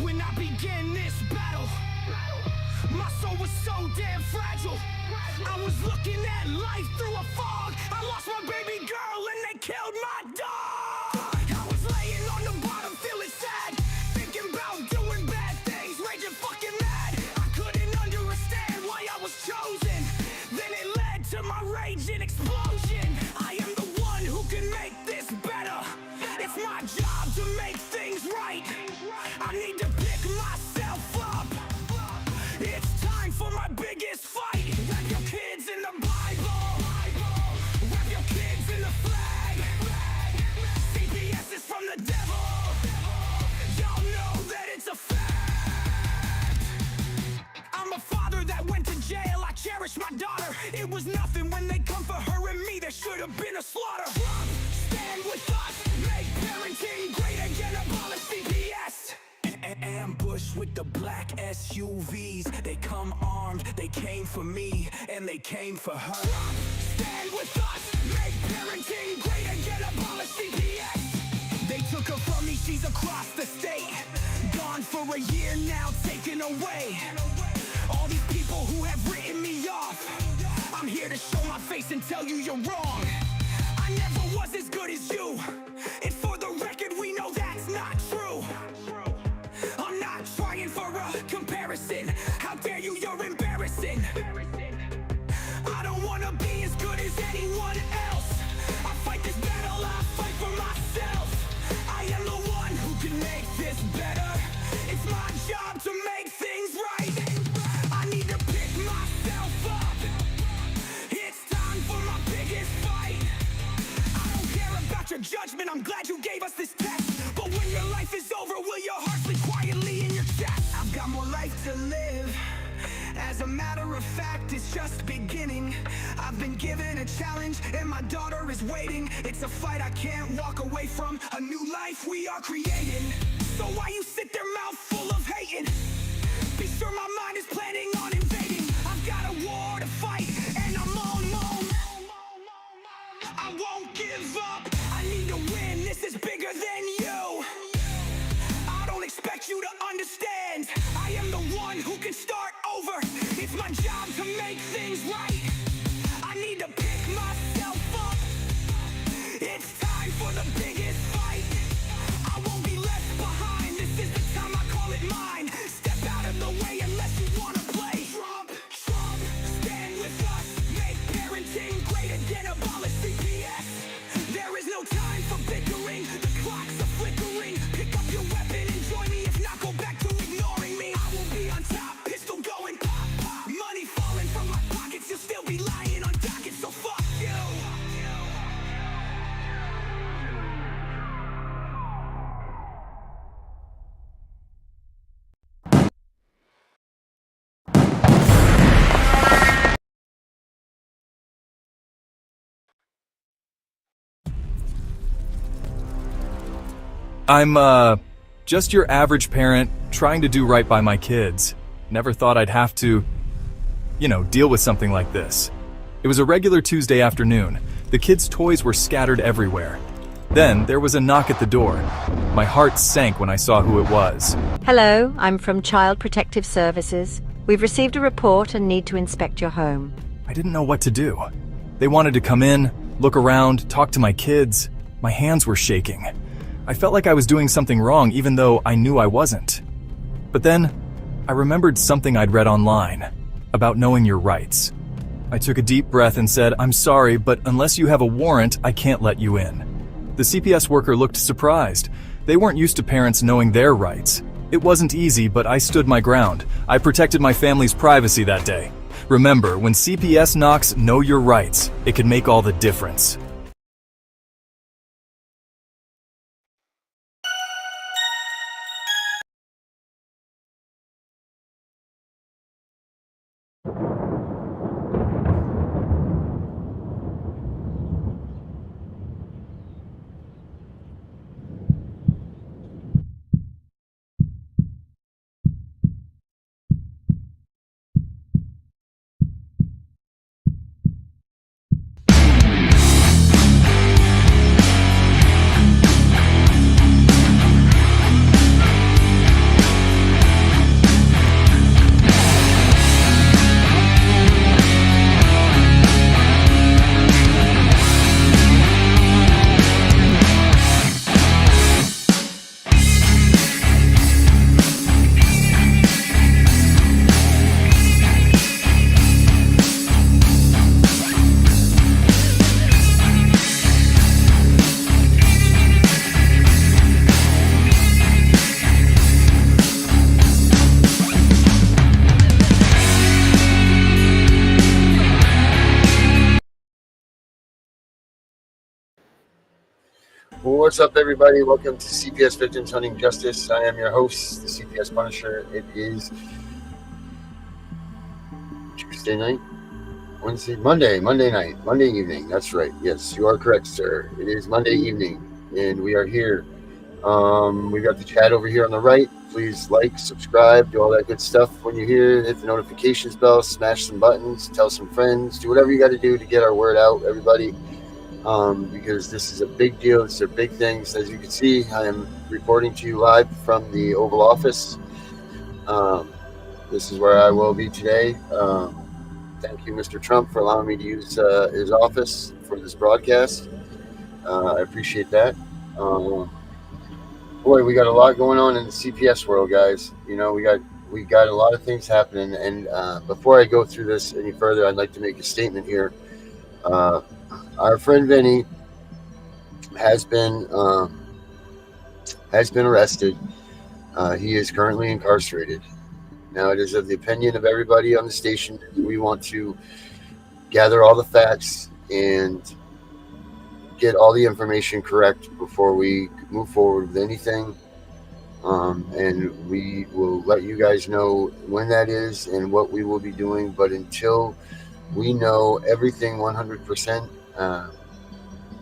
When I began this battle, my soul was so damn fragile. I was looking at life through a fog. I lost my baby girl and they killed my dog. I was laying on the bottom feeling sad, thinking about doing bad things, raging fucking mad. I couldn't understand why I was chosen. Then it led to my rage and explosion. I am the one who can make this better. It's my job to make things right. I need to pick myself up. It's time for my biggest fight. Wrap your kids in the Bible. Wrap your kids in the flag. CPS is from the devil. Y'all know that it's a fact. I'm a father that went to jail. I cherish my daughter. It was nothing when they come for her and me. There should have been a slaughter. Stand with us. Make parenting great again. Abolish CPS. Ambush with the black SUVs. They come armed, they came for me, and they came for her. Stand with us, make parenting great again, abolish CPS. They took her from me, she's across the state. Gone for a year now, taken away. All these people who have written me off, I'm here to show my face and tell you you're wrong. I never was as good as you, and for the record we know that's not true. I'm not trying for a comparison. How dare you, you're embarrassing. I don't wanna be as good as anyone else. I fight this battle, I fight for myself. I am the one who can make this better. It's my job to make things right. I need to pick myself up. It's time for my biggest fight. I don't care about your judgment, I'm glad you gave us this test. But when your life is over, will your heart sleep quietly in your chest? I've got more life to live. As a matter of fact, it's just beginning. I've been given a challenge and my daughter is waiting. It's a fight I can't walk away from, a new life we are creating. So why you sit there mouth full of hating? Be sure my mind is planning on invading. I've got a war to fight and I'm on. I won't give up, I need to win, this is bigger than you. I don't expect you to understand. I am the one who can start over. It's my job to make things right. I need to pick myself up. It's time for the biggest fight. I won't be left behind. This is the time, I call it mine. Step out of the way unless you wanna play Trump, stand with us. Make parenting great again, abolish CPS. There is no time for bickering. The clocks are flickering. Pick up your weapon and join me. If not, go back to ignoring me. I will be on top, pistol going pop, pop. Money falling from my pockets. You'll still be lying on dockets, so fuck you. I'm, just your average parent trying to do right by my kids. Never thought I'd have to, deal with something like this. It was a regular Tuesday afternoon. The kids' toys were scattered everywhere. Then there was a knock at the door. My heart sank when I saw who it was. Hello, I'm from Child Protective Services. We've received a report and need to inspect your home. I didn't know what to do. They wanted to come in, look around, talk to my kids. My hands were shaking. I felt like I was doing something wrong even though I knew I wasn't. But then, I remembered something I'd read online about knowing your rights. I took a deep breath and said, "I'm sorry, but unless you have a warrant, I can't let you in." The CPS worker looked surprised. They weren't used to parents knowing their rights. It wasn't easy, but I stood my ground. I protected my family's privacy that day. Remember, when CPS knocks, know your rights. It can make all the difference. What's up, everybody? Welcome to CPS Victims Hunting Justice. I am your host, the CPS Punisher. It is Tuesday night, Monday night, Monday evening. That's right. Yes, you are correct, sir. It is Monday evening, and we are here. We got the chat over here on the right. Please like, subscribe, do all that good stuff. When you're here, hit the notifications bell, smash some buttons, tell some friends, do whatever you got to do to get our word out, everybody. Because this is a big deal. These are big things. As you can see, I am reporting to you live from the Oval Office. This is where I will be today. Thank you, Mr. Trump, for allowing me to use his office for this broadcast. I appreciate that. Boy, we got a lot going on in the CPS world, guys. You know, we got a lot of things happening. And before I go through this any further, I'd like to make a statement here. Our friend Vinny has been arrested. He is currently incarcerated. Now, it is of the opinion of everybody on the station. We want to gather all the facts and get all the information correct before we move forward with anything. And we will let you guys know when that is and what we will be doing. But until we know everything 100%,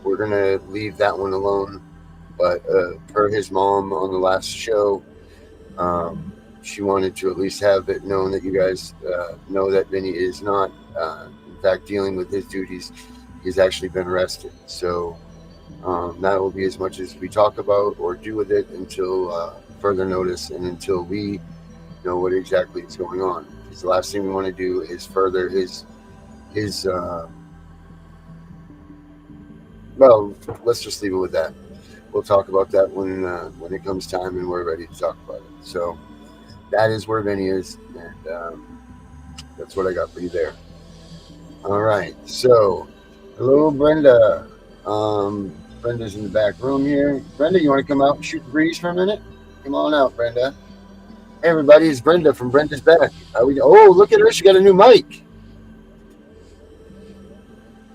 we're going to leave that one alone. But per his mom on the last show, she wanted to at least have it known that you guys know that Vinny is not, in fact, dealing with his duties. He's actually been arrested. So that will be as much as we talk about or do with it until further notice and until we know what exactly is going on. Because the last thing we want to do is further his well, let's just leave it with that. We'll talk about that when it comes time and we're ready to talk about it. So that is where Vinny is, and that's what I got for you there. All right. So, hello, Brenda. Brenda's in the back room here. Brenda, you want to come out and shoot the breeze for a minute? Come on out, Brenda. Hey, everybody, it's Brenda from Brenda's Back. Oh, look at her. She got a new mic.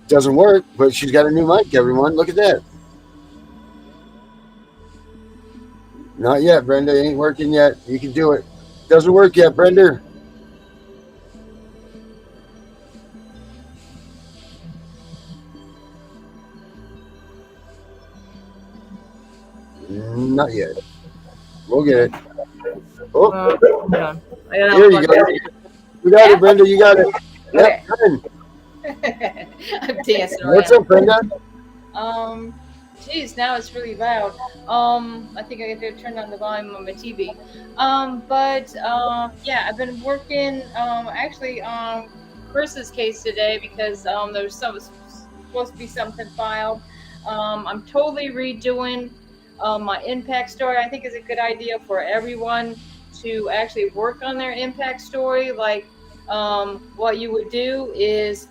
Doesn't work, but she's got a new mic, everyone. Look at that. Not yet, Brenda. It ain't working yet. You can do it. Doesn't work yet, Brenda. Not yet. We'll get it. Oh, here you go. You got it, Brenda. You got it. Yep, good. I'm dancing around. What's up, Brenda? Geez, now it's really loud. I think I got to turn down the volume on my TV. Yeah, I've been working actually on Chris's case today because there's supposed to be something filed. I'm totally redoing my impact story. I think it's a good idea for everyone to actually work on their impact story. Like, what you would do is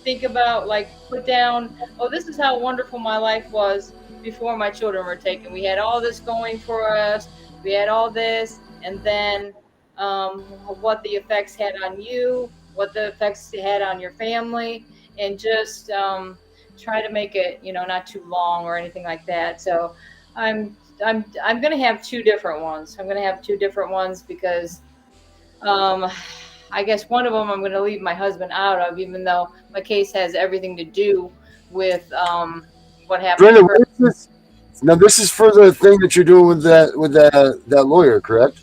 think about, put down, oh, this is how wonderful my life was before my children were taken. We had all this going for us. We had all this, and then what the effects had on you, what the effects it had on your family, and just try to make it, not too long or anything like that. So I'm going to have two different ones. I'm going to have two different ones because I guess one of them I'm going to leave my husband out of, even though my case has everything to do with what happened. Brenda, now this is for the thing that you're doing with that lawyer, correct?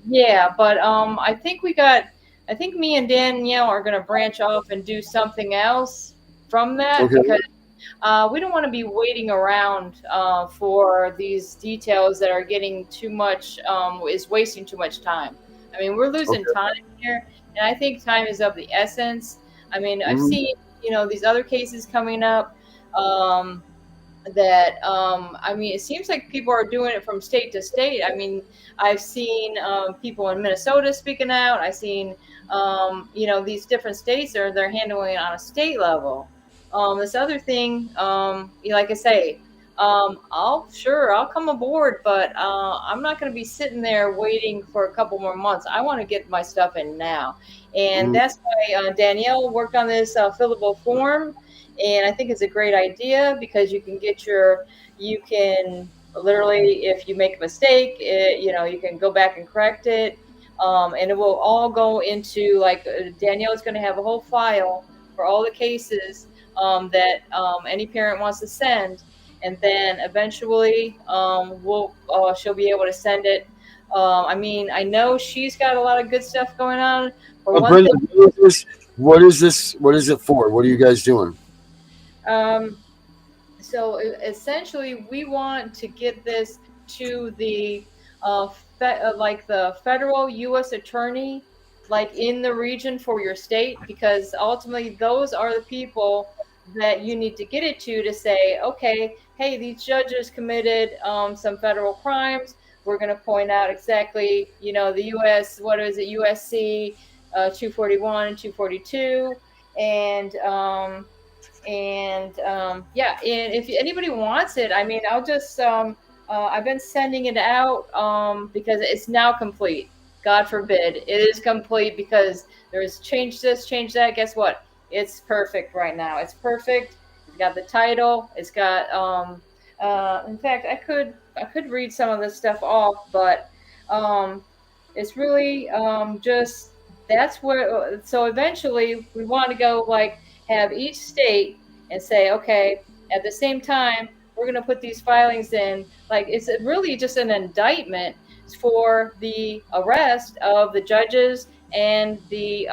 Yeah, but I think me and Danielle are going to branch off and do something else from that. Okay. Because we don't want to be waiting around for these details that are getting too much, is wasting too much time. I mean, we're losing time here, and I think time is of the essence. I mean, I've seen, these other cases coming up that, it seems like people are doing it from state to state. I mean, I've seen people in Minnesota speaking out. I've seen, these different states they're handling it on a state level. This other thing, like I say, I'll come aboard, but I'm not going to be sitting there waiting for a couple more months. I want to get my stuff in now. And that's why Danielle worked on this fillable form. And I think it's a great idea because you can literally, if you make a mistake, you can go back and correct it. And it will all go into, like, Danielle is going to have a whole file for all the cases that any parent wants to send. And then eventually she'll be able to send it. I know she's got a lot of good stuff going on. For one Brenda, thing, what is this? What is it for? What are you guys doing? So essentially, we want to get this to the the federal U.S. attorney, like in the region for your state, because ultimately those are the people that you need to get it to say, okay, hey, these judges committed some federal crimes. We're going to point out exactly, the U.S. What is it, USC 241 and 242, and if anybody wants it, I'll just I've been sending it out because it's now complete. God forbid it is complete, because there's change this, change that. Guess what? It's perfect right now. It's perfect. It's got the title. It's got in fact, I could read some of this stuff off, but it's really just that's where. So eventually, we want to go have each state and say, okay, at the same time, we're going to put these filings in. It's really just an indictment for the arrest of the judges and the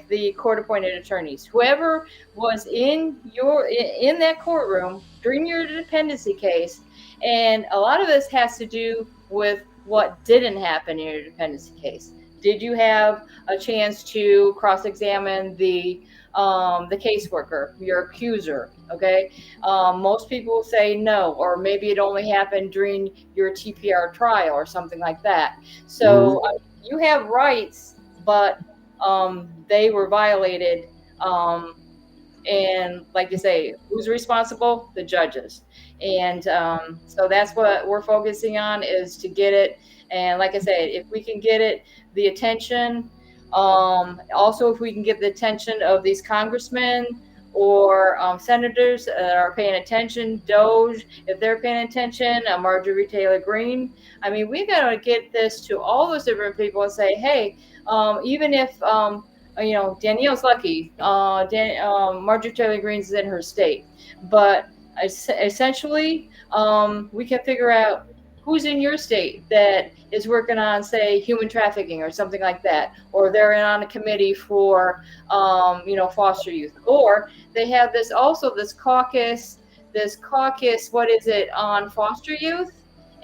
the court-appointed attorneys, whoever was in that courtroom during your dependency case. And a lot of this has to do with what didn't happen in your dependency case. Did you have a chance to cross-examine the caseworker, your accuser? Okay, most people say no, or maybe it only happened during your TPR trial or something like that. So you have rights, but they were violated. And like you say, who's responsible? The judges. And so that's what we're focusing on, is to get it. And like I said, if we can get it, the attention, also if we can get the attention of these congressmen or senators that are paying attention, Doge, if they're paying attention, Marjorie Taylor Greene. We got to get this to all those different people and say, hey, even if, Danielle's lucky, Marjorie Taylor Greene's in her state, but essentially, we can figure out who's in your state that is working on, say, human trafficking or something like that, or they're on a committee for, foster youth, or they have this caucus, what is it, on foster youth.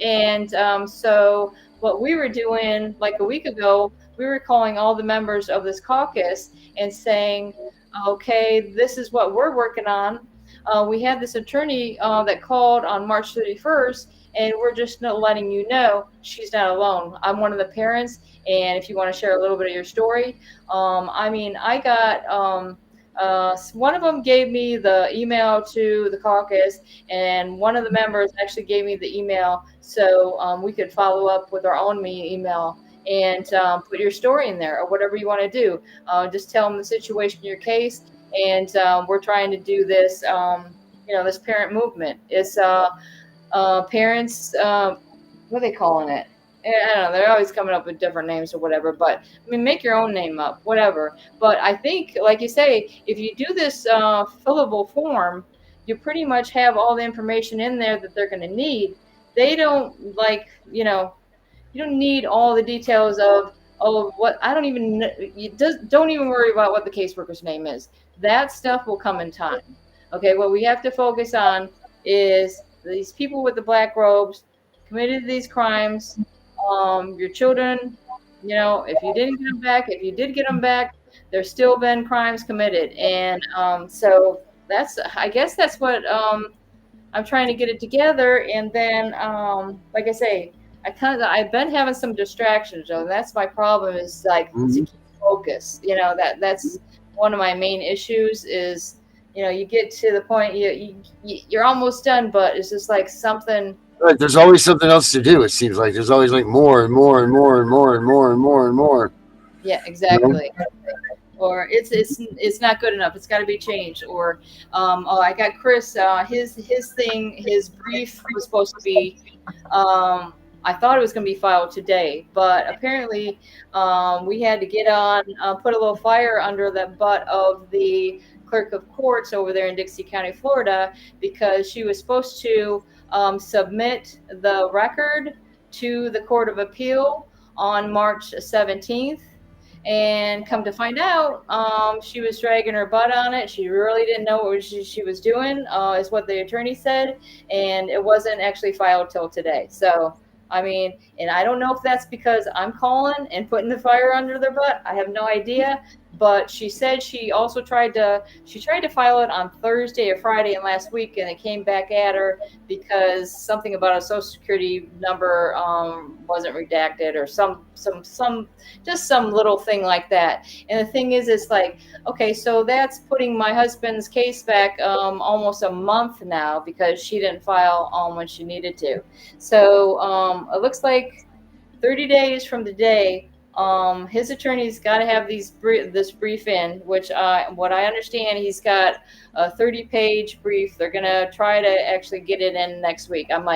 And so what we were doing a week ago, we were calling all the members of this caucus and saying, okay, this is what we're working on. We had this attorney that called on March 31st, and we're just letting you know she's not alone. I'm one of the parents, and if you want to share a little bit of your story, I got one of them gave me the email to the caucus, and one of the members actually gave me the email so we could follow up with our own email and put your story in there or whatever you want to do. Just tell them the situation in your case, and we're trying to do this, this parent movement. It's parents, what are they calling it? I don't know. They're always coming up with different names or whatever, but make your own name up, whatever. But I think, like you say, if you do this fillable form, you pretty much have all the information in there that they're going to need. They don't you don't need all the details of what, I don't even know. Don't even worry about what the caseworker's name is. That stuff will come in time. Okay, what we have to focus on is these people with the black robes committed these crimes. Your children, if you didn't get them back, if you did get them back, there's still been crimes committed. And so I guess that's what I'm trying to get it together. And then, like I say, I've been having some distractions, Joe. That's my problem, is to keep focus. That's one of my main issues is, you get to the point you're almost done, but it's just something. Right, there's always something else to do. It seems like there's always more and more and more and more and more and more and more. Yeah, exactly. or it's not good enough. It's got to be changed. Or oh, I got Chris. His brief was supposed to be. I thought it was going to be filed today, but apparently we had to get on, put a little fire under the butt of the clerk of courts over there in Dixie County, Florida, because she was supposed to submit the record to the Court of Appeal on March 17th. And come to find out, she was dragging her butt on it. She really didn't know what she was doing, is what the attorney said. And it wasn't actually filed till today. So, I mean, and I don't know if that's because I'm calling and putting the fire under their butt. I have no idea. But she said she also tried to file it on Thursday or Friday and last week, and it came back at her because something about a social security number wasn't redacted, or some little thing like that. And the thing is, it's like, okay, so that's putting my husband's case back almost a month now because she didn't file when she needed to. So it looks like 30 days from today. His attorney's got to have this brief in, which what I understand, he's got a 30-page brief. They're going to try to actually get it in next week. I'm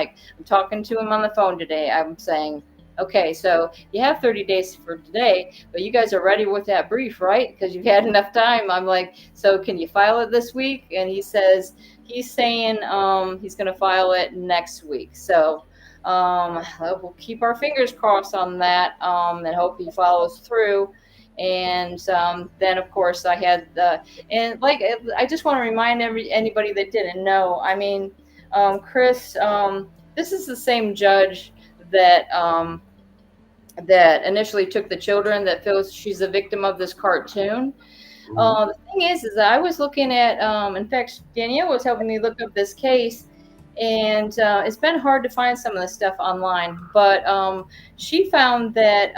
talking to him on the phone today. I'm saying, okay, so you have 30 days for today, but you guys are ready with that brief, right? Because you've had enough time. I'm like, so can you file it this week? And he's saying he's going to file it next week. So we'll keep our fingers crossed on that, and hope he follows through. And then, of course, I had I just want to remind anybody that didn't know. I mean, Chris, this is the same judge that that initially took the children that feels she's a victim of this cartoon. The thing is that I was looking at, in fact, Danielle was helping me look up this case. And it's been hard to find some of this stuff online, but she found that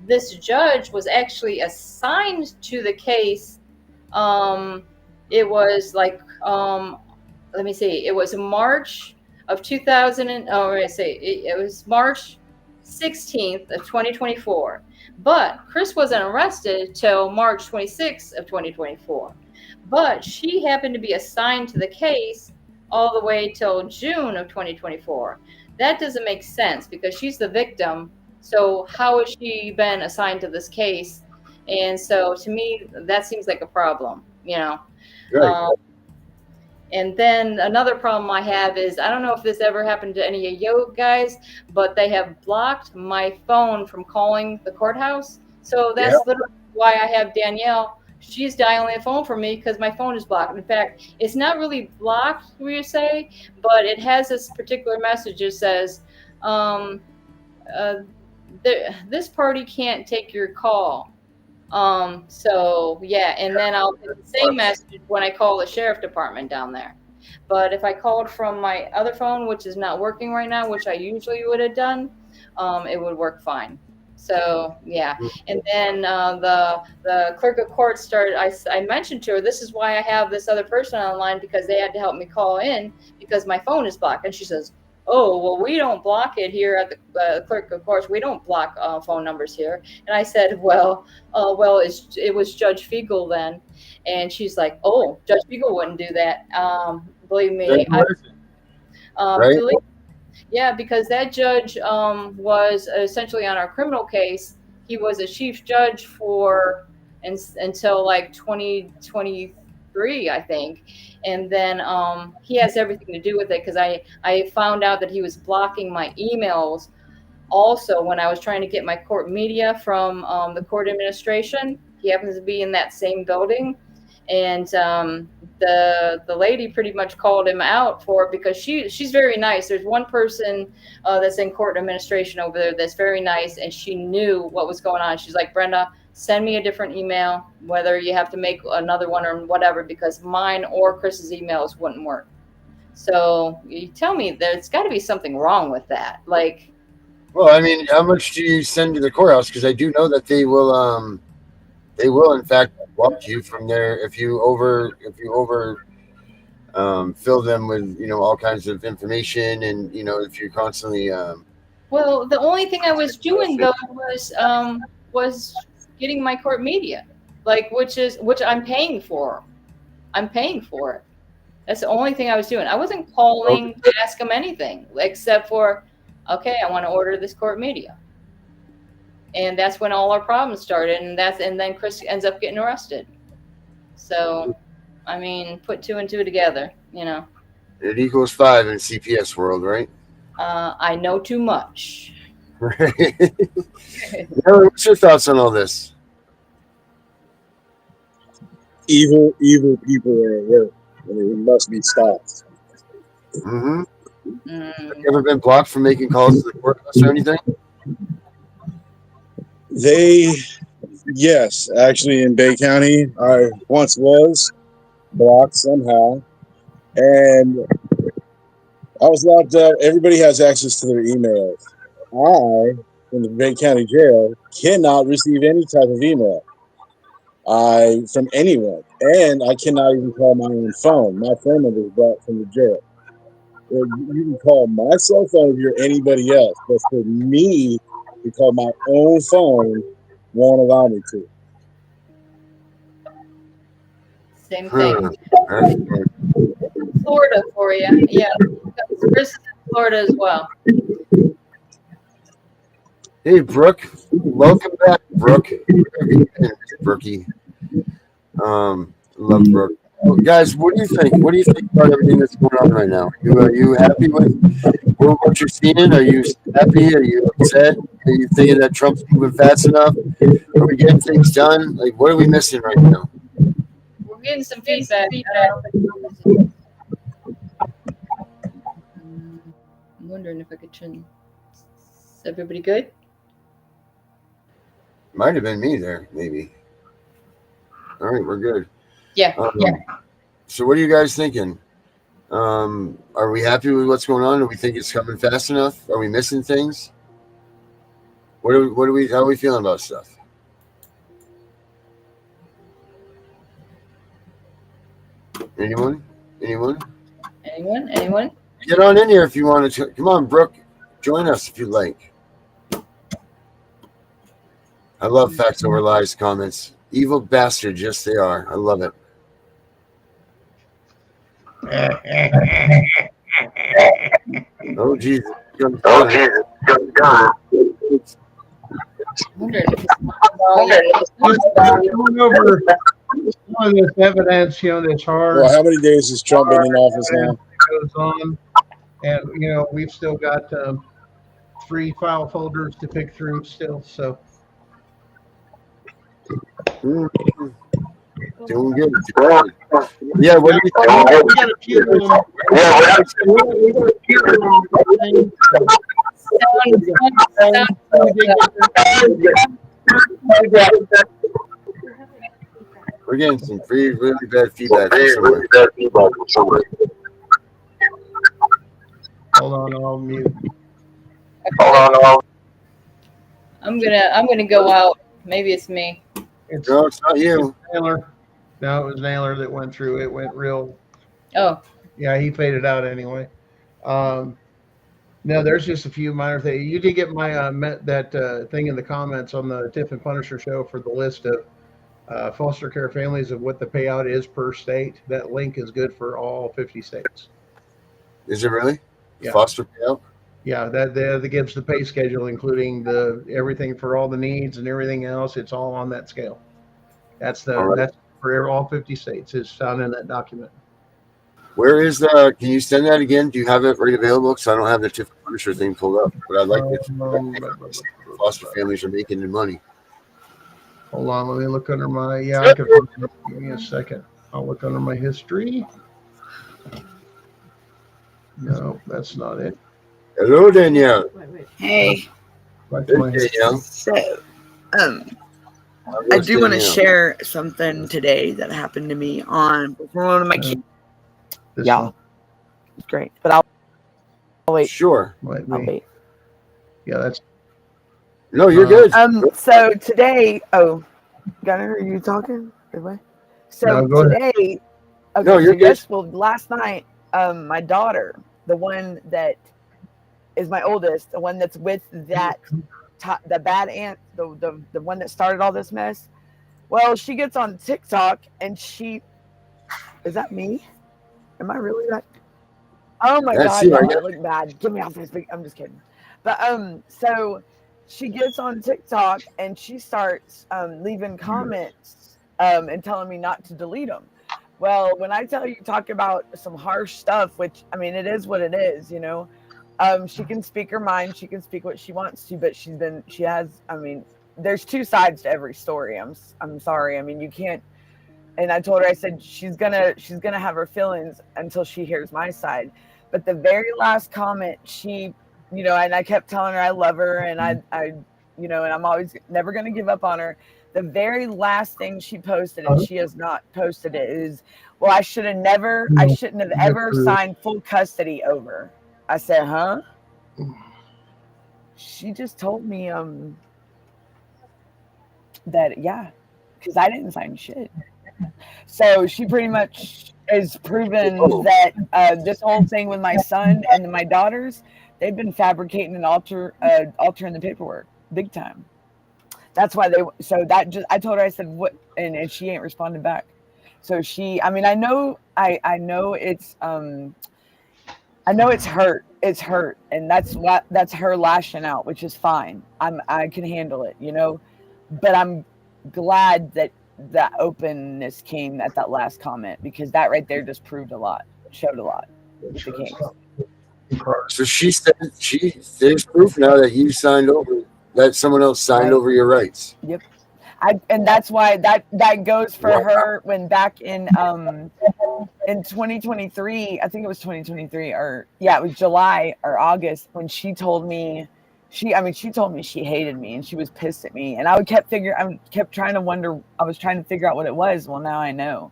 this judge was actually assigned to the case. It was like, let me see, it was March of 2000, it was March 16th of 2024. But Chris wasn't arrested till March 26th of 2024. But she happened to be assigned to the case all the way till June of 2024. That doesn't make sense because she's the victim. So how has she been assigned to this case? And so to me, that seems like a problem, you know. Right. And then another problem I have is, I don't know if this ever happened to any of you guys, but they have blocked my phone from calling the courthouse. So that's literally why I have Danielle. She's dialing the phone for me because my phone is blocked. In fact, it's not really blocked, we say, but it has this particular message. It says, this party can't take your call. So, yeah, and then I'll get the same message when I call the sheriff department down there. But if I called from my other phone, which is not working right now, which I usually would have done, it would work fine. So, yeah. And then the clerk of court started, I mentioned to her, this is why I have this other person online, because they had to help me call in because my phone is blocked. And she says, oh, well, we don't block it here at the clerk of court. We don't block phone numbers here. And I said, well, it was Judge Fiegel then. And she's like, oh, Judge Fiegel wouldn't do that. Believe me. Right? Yeah, because that judge was essentially on our criminal case. He was a chief judge until like 2023, I think. And then he has everything to do with it because I found out that he was blocking my emails also when I was trying to get my court media from the court administration. He happens to be in that same building. And the lady pretty much called him out for it because she's very nice. There's one person that's in court administration over there that's very nice, and she knew what was going on. She's like, Brenda, send me a different email, whether you have to make another one or whatever, because mine or Chris's emails wouldn't work. So you tell me there's got to be something wrong with that. Like, well, I mean, how much do you send to the courthouse? Because I do know that they will in fact block you from there if you over fill them with, you know, all kinds of information, and, you know, if you're constantly well, the only thing I was doing though was getting my court media. like which I'm paying for. I'm paying for it. That's the only thing I was doing. I wasn't calling to ask them anything except for, okay, I want to order this court media. And that's when all our problems started. And then Chris ends up getting arrested. So, I mean, put 2 and 2 together, you know. It equals 5 in CPS world, right? I know too much. Right. What's your thoughts on all this? Evil people are at work, and it must be stopped. Mm-hmm. Have you ever been blocked from making calls to the courthouse or anything? Yes, actually in Bay County, I once was blocked somehow, and I was locked up. Everybody has access to their emails. I, in the Bay County jail, cannot receive any type of email from anyone, and I cannot even call my own phone. My phone number is blocked from the jail. You can call my cell phone if you're anybody else, but for me to call my own phone won't allow me to. Same thing. Florida for you. Yeah. Chris is in Florida as well. Hey, Brooke. Welcome back, Brooke. Brookie. Love Brooke. Well, guys, what do you think? What do you think about everything that's going on right now? Are you happy with what you're seeing? Are you happy? Are you upset? Are you thinking that Trump's moving fast enough? Are we getting things done? Like, what are we missing right now? We're getting some feedback. I'm wondering if I could turn. Is everybody good? Might have been me there, maybe. All right, we're good. Yeah. So what are you guys thinking? Are we happy with what's going on? Do we think it's coming fast enough? Are we missing things? How are we feeling about stuff? Anyone? Get on in here if you want to. Come on, Brooke. Join us if you'd like. I love Facts Over Lies comments. Evil bastards, yes they are. I love it. Oh Jesus! I'm wondering if it's Going over some of this evidence, that's hard. Well, how many days has Trump been in office now? Goes on, and we've still got 3 file folders to pick through still. So Doing good. Yeah, what do you think? we got a few of them. We're getting some really bad feedback from somewhere. Hold on, I'll mute. I'm gonna go out. Maybe it's me. No, it's not you. Naylor. No, it was Naylor that went through. It went real. Oh. Yeah, he faded out anyway. No, there's just a few minor things. You did get my that thing in the comments on the Tiff and Punisher show for the list of foster care families of what the payout is per state. That link is good for all 50 states. Is it really? Yeah. Foster payout? Yeah, that gives the pay schedule, including everything for all the needs and everything else. It's all on that scale. That's for all 50 states. It's found in that document. Where is can you send that again? Do you have it right available? Because I don't have the Tiff Punisher thing pulled up, but I'd like to. Foster families are making their money. Hold on, let me look under my. Yeah, I can. Give me a second. I'll look under my history. No, that's not it. Hello, Danielle. Hey. Danielle. So, I do want to share something today that happened to me for one of my kids. Yeah, it's great. But I'll wait. Sure. I'll wait. Yeah, that's. No, you're good. So today, Gunnar, are you talking? So no, today, okay, no, you're good. Well, last night, my daughter, the one that is my oldest, the one that's with that the bad aunt, the one that started all this mess. Well, she gets on TikTok and is that me? Am I really that? Oh my That's God, you, y'all, I I look bad. Get me off this. I'm just kidding. But so she gets on TikTok and she starts leaving comments and telling me not to delete them. Well, when I tell you, talk about some harsh stuff, which I mean, it is what it is, you know. She can speak her mind. She can speak what she wants to, but she has. I mean, there's two sides to every story. I'm sorry. I mean, you can't. And I told her, I said she's gonna have her feelings until she hears my side. But the very last comment, she, you know, and I kept telling her I love her, and I, you know, and I'm always never gonna give up on her. The very last thing she posted, and she has not posted it, is, well, I shouldn't have ever signed full custody over. I said, huh? She just told me that, yeah, because I didn't sign shit. So she pretty much has proven that this whole thing with my son and my daughters, they've been fabricating and altering the paperwork big time. That's why I told her, I said, what, and she ain't responded back. So I mean, I know it's hurt. It's hurt. And that's her lashing out, which is fine. I can handle it, you know, but I'm glad that openness came at that last comment, because that right there just showed a lot with the Kings. So she said there's proof now that you signed over, that someone else signed over your rights. Yep. And that's why that goes for her when back in 2023, I think it was 2023, or yeah, it was July or August, when she told me she told me she hated me and she was pissed at me, and I kept trying to wonder, I was trying to figure out what it was. Well, now I know,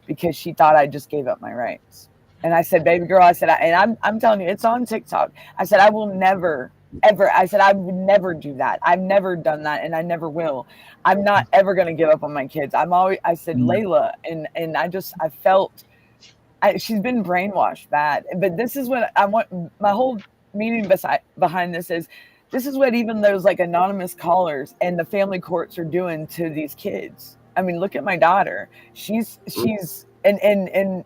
because she thought I just gave up my rights. And I said, baby girl, I said, and I'm telling you, it's on TikTok. I said, I will never, ever. I said, I would never do that. I've never done that, and I never will. I'm not ever going to give up on my kids. I said, Layla, and I felt, she's been brainwashed bad. But this is what I want, my whole meaning behind this is, this is what even those like anonymous callers and the family courts are doing to these kids. I mean, look at my daughter. She's and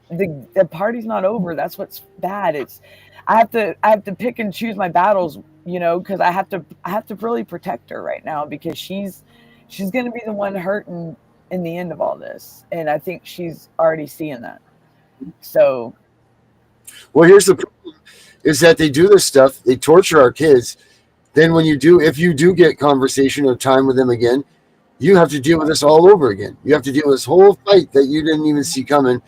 the party's not over. That's what's bad. I have to pick and choose my battles, you know, because I have to really protect her right now, because she's going to be the one hurting in the end of all this, and I think she's already seeing that. So, well, here's the problem: is that they do this stuff, they torture our kids. Then if you do get conversation or time with them again, you have to deal with this all over again. You have to deal with this whole fight that you didn't even see coming,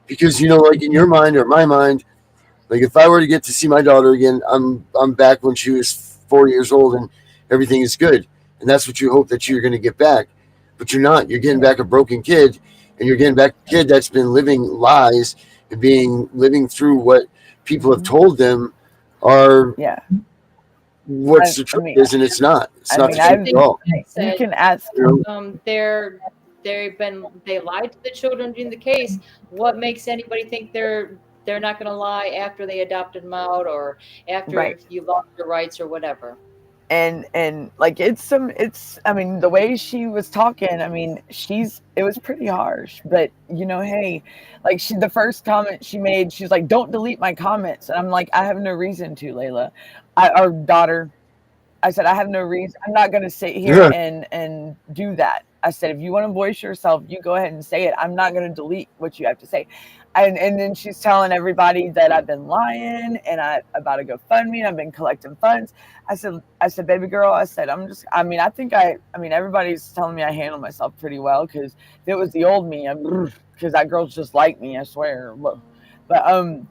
because, you know, like in your mind or my mind, like if I were to get to see my daughter again, I'm back when she was 4 years old and everything is good, and that's what you hope that you're going to get back, but you're not. You're getting back a broken kid, and you're getting back a kid that's been living lies and living through what people have told them are what's the truth is, and it's not. It's not the truth at all. You can ask. They lied to the children in the case. What makes anybody think they're not going to lie after they adopted them out, or after you lost your rights or whatever? And like I mean, the way she was talking, I mean, it was pretty harsh, but you know, hey, like the first comment she made, she's like, don't delete my comments. And I'm like, I have no reason to, Layla. Our daughter, I said, I have no reason. I'm not going to sit here and do that. I said, if you want to voice yourself, you go ahead and say it. I'm not going to delete what you have to say. And then she's telling everybody that I've been lying and I about to GoFundMe and I've been collecting funds. I said, baby girl, I said, I think everybody's telling me I handle myself pretty well, because if it was the old me, because that girl's just like me, I swear. But I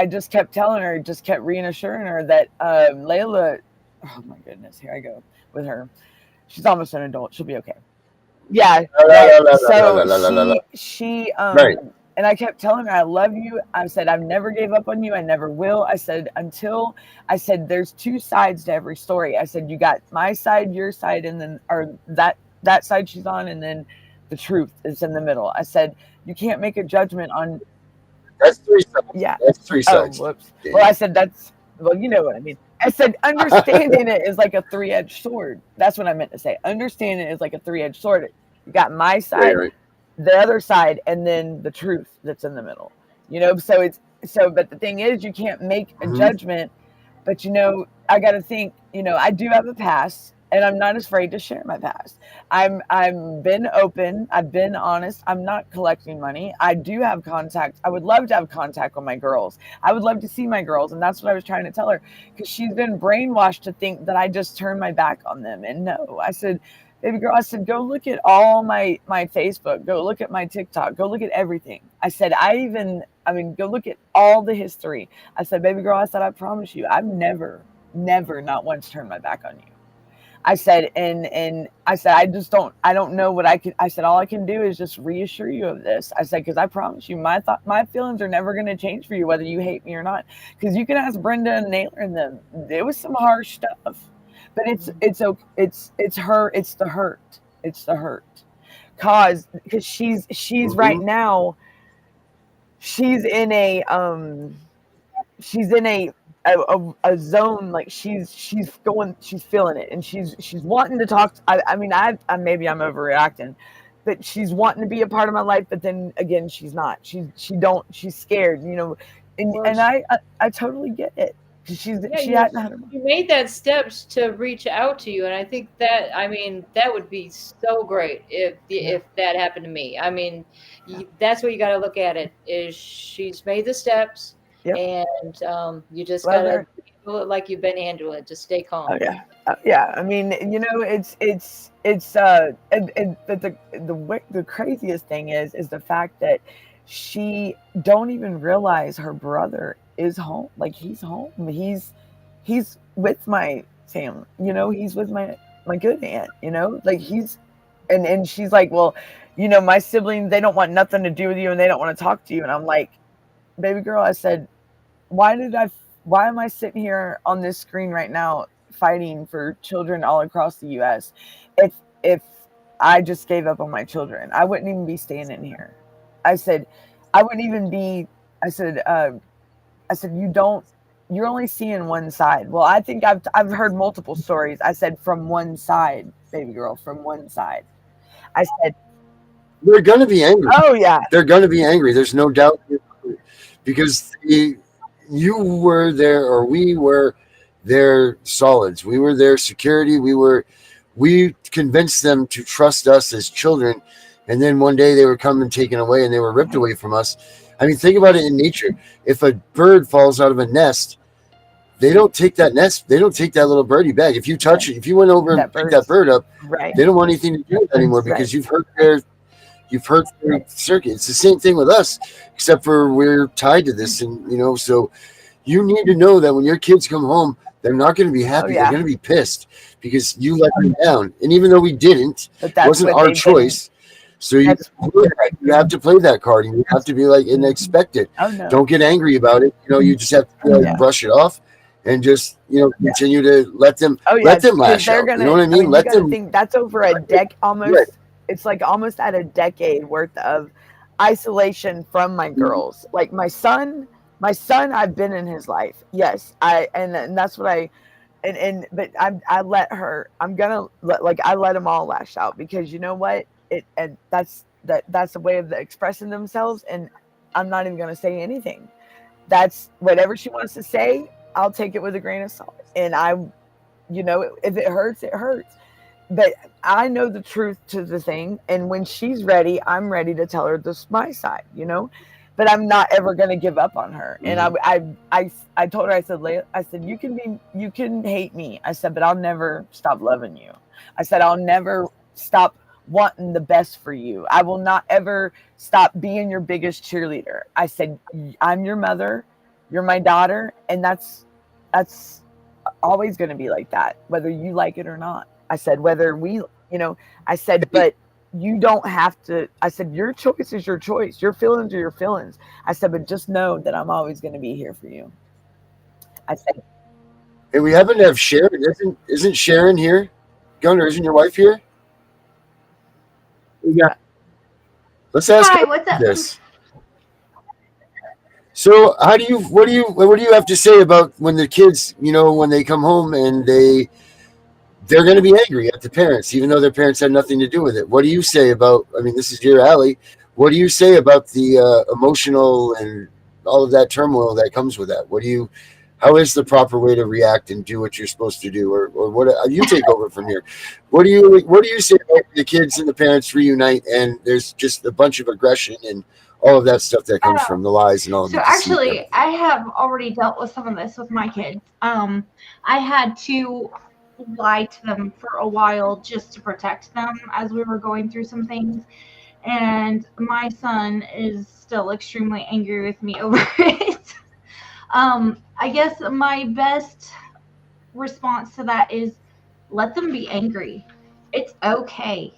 just kept telling her, just kept reassuring her that Layla, oh my goodness, here I go with her. She's almost an adult. She'll be okay. Yeah. So she and I kept telling her, I love you. I said, I've never gave up on you. I never will. I said, there's two sides to every story. I said, you got my side, your side, and then, or that side she's on, and then the truth is in the middle. I said, you can't make a judgment on. That's 3 sides. Yeah. That's 3 sides. Oh, whoops. Well, I said, well, you know what I mean. I said, understanding it is like a three-edged sword. That's what I meant to say. Understanding it is like a three-edged sword. You got my side, right. the other side, and then the truth that's in the middle. But the thing is, you can't make a Mhm. judgment. But I got to think. I do have a past, and I'm not afraid to share my past. I'm been open. I've been honest. I'm not collecting money. I do have contact. I would love to have contact with my girls. I would love to see my girls, and that's what I was trying to tell her, because she's been brainwashed to think that I just turned my back on them. And no, I said, baby girl, I said, go look at all my Facebook, go look at my TikTok, go look at everything. I said, go look at all the history. I said, baby girl, I said, I promise you, I've never, not once turned my back on you. I said, and I said, I don't know what I said, all I can do is just reassure you of this. I said, because I promise you, my feelings are never going to change for you, whether you hate me or not. Because you can ask Brenda and Naylor and them. It was some harsh stuff. But it's the hurt. Because she's right now, she's in a zone, like she's feeling it, and she's wanting to talk. Maybe I'm overreacting, but she's wanting to be a part of my life, but then again, she's not. She's scared, and I totally get it. You made that steps to reach out to you, and I think that that would be so great if that happened to me. That's what you got to look at it, is she's made the steps. Yep. And you just gotta handle it like you've been handling it. Just stay calm. Oh, yeah. Yeah. The craziest thing is the fact that she don't even realize her brother is home. Like, he's home. He's with my family. He's with my good aunt. Like, and she's like, well, my siblings, they don't want nothing to do with you, and they don't want to talk to you. And I'm like, baby girl, I said, why am I sitting here on this screen right now fighting for children all across the US? If I just gave up on my children, I wouldn't even be standing here. I said, you're only seeing one side. Well, I think I've heard multiple stories. I said, from one side, baby girl, from one side. I said, they're going to be angry. Oh yeah. They're going to be angry. There's no doubt, because you were there, or we were their solids. We were their security. We convinced them to trust us as children. And then one day they were coming taken away, and they were ripped away from us. Think about it in nature. If a bird falls out of a nest, they don't take that nest. They don't take that little birdie back. If you touch it, if you went over and picked that bird up, they don't want anything to do with it anymore, because you've hurt their circuit. It's the same thing with us, except for we're tied to this. And, so you need to know that when your kids come home, they're not going to be happy. They're going to be pissed because you let them down. And even though we didn't, it wasn't our choice. So you have to play that card, and you have to be like, and expect it. Oh, no. Don't get angry about it. You just have to brush it off, and just continue to let them lash out. You know what I mean? Let them think that's over a decade almost. Right. It's like almost at a decade worth of isolation from my girls. Like my son, I've been in his life. Yes, and that's what I let her. I let them all lash out, because you know what? That's a way of expressing themselves, and I'm not even going to say anything. That's whatever she wants to say. I'll take it with a grain of salt, and if it hurts, it hurts. But I know the truth to the thing, and when she's ready, I'm ready to tell her my side. But I'm not ever going to give up on her. Mm-hmm. And I told her, I said, you can hate me. I said, but I'll never stop loving you. I said, I'll never stop wanting the best for you. I will not ever stop being your biggest cheerleader. I said, I'm your mother, you're my daughter, and that's always going to be like that, whether you like it or not. I said, I said, but you don't have to. I said, your choice is your choice. Your feelings are your feelings. I said, but just know that I'm always going to be here for you. I said, and we happen to have Sharon. Isn't Sharon here? Gunner, isn't your wife here? Yeah. Let's ask her what's up? this. So what do you have to say about when the kids, when they come home and they're going to be angry at the parents, even though their parents had nothing to do with it? What do you say about, I mean, this is your alley. What do you say about the emotional and all of that turmoil that comes with that? How is the proper way to react and do what you're supposed to do? Or what, you take over from here. What do you say about the kids and the parents reunite and there's just a bunch of aggression and all of that stuff that comes from the lies and all of So that? actually, I have already dealt with some of this with my kids. I had to lie to them for a while just to protect them as we were going through some things. And my son is still extremely angry with me over it. I guess my best response to that is let them be angry. It's okay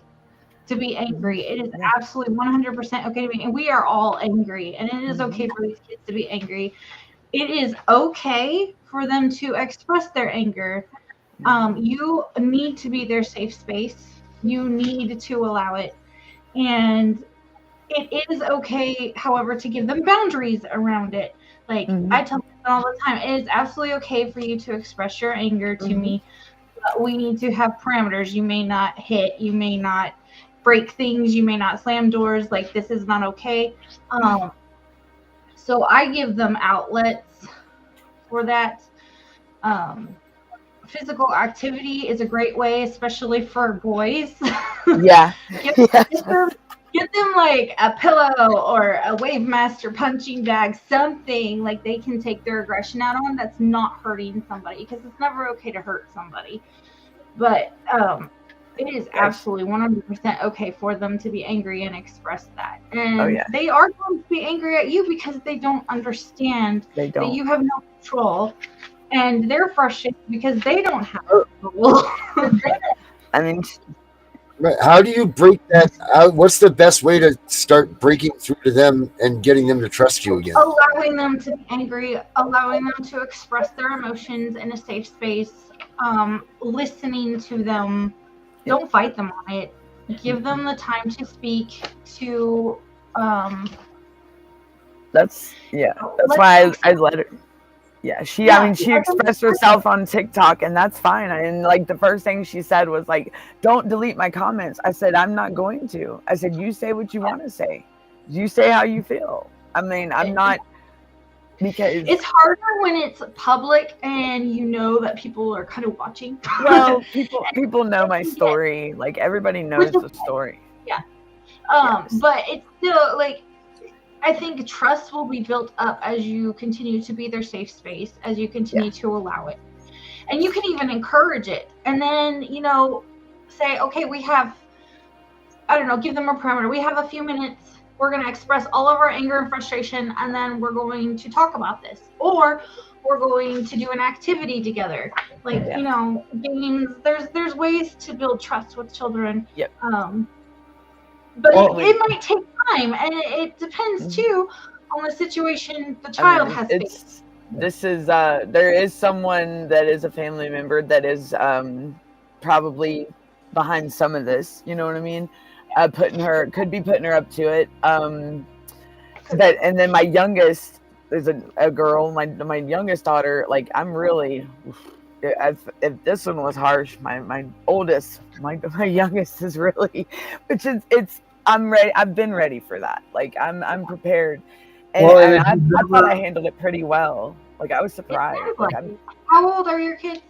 to be angry. It is absolutely 100% okay to be, and we are all angry, and it is okay for these kids to be angry. It is okay for them to express their anger. You need to be their safe space. You need to allow it. And it is okay, however, to give them boundaries around it. Like I tell them all the time, it is absolutely okay for you to express your anger to me, but we need to have parameters. You may not hit, you may not break things, you may not slam doors. Like, this is not okay. So I give them outlets for that. Physical activity is a great way, especially for boys. Yeah. Get them like a pillow or a Wave Master punching bag, something like they can take their aggression out on that's not hurting somebody, because it's never okay to hurt somebody. But it is absolutely 100% okay for them to be angry and express that. And they are going to be angry at you because they don't understand that you have no control. And they're frustrated because they don't have control. I mean, how do you break that out? What's the best way to start breaking through to them and getting them to trust you again? Allowing them to be angry, allowing them to express their emotions in a safe space, listening to them. Don't fight them on it. Give them the time to speak, to that's why I let her. Yeah, I mean, she expressed herself on TikTok, and that's fine. And like the first thing she said was like, "Don't delete my comments." I said, "I'm not going to." I said, "You say what you want to say. You say how you feel." I mean, I'm not, because it's harder when it's public and you know that people are kind of watching. Well, people know my story. Like, everybody knows the story. Yeah. But it's still like, I think trust will be built up as you continue to be their safe space, as you continue to allow it. And you can even encourage it. And then, say, okay, we have, give them a parameter. We have a few minutes. We're going to express all of our anger and frustration, and then we're going to talk about this. Or we're going to do an activity together. Like, games. There's ways to build trust with children. Yep. But it might take time, and it depends too on the situation the child has faced. There is someone that is a family member that is probably behind some of this. You know what I mean? Could be putting her up to it. And then my youngest is a girl. My youngest daughter. Like, I'm really. If this one was harsh, my oldest, my youngest is really, which is I'm ready. I've been ready for that. Like, I'm prepared, and I thought I handled it pretty well. Like, I was surprised. How old are your kids?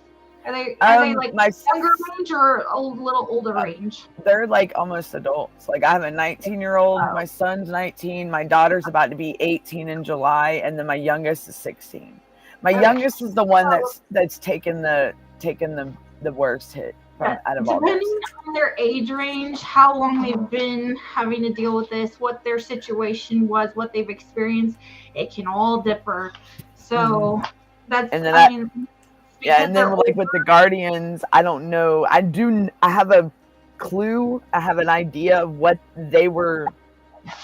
Are they like my younger range or a little older range? They're like almost adults. Like, I have a 19-year-old. My son's 19. My daughter's about to be 18 in July, and then my youngest is 16. My youngest is the one that's taken the worst hit out of all this. Depending on their age range, how long they've been having to deal with this, what their situation was, what they've experienced, it can all differ. So that's, and then and then like with the guardians, I don't know. I have a clue. I have an idea of what they were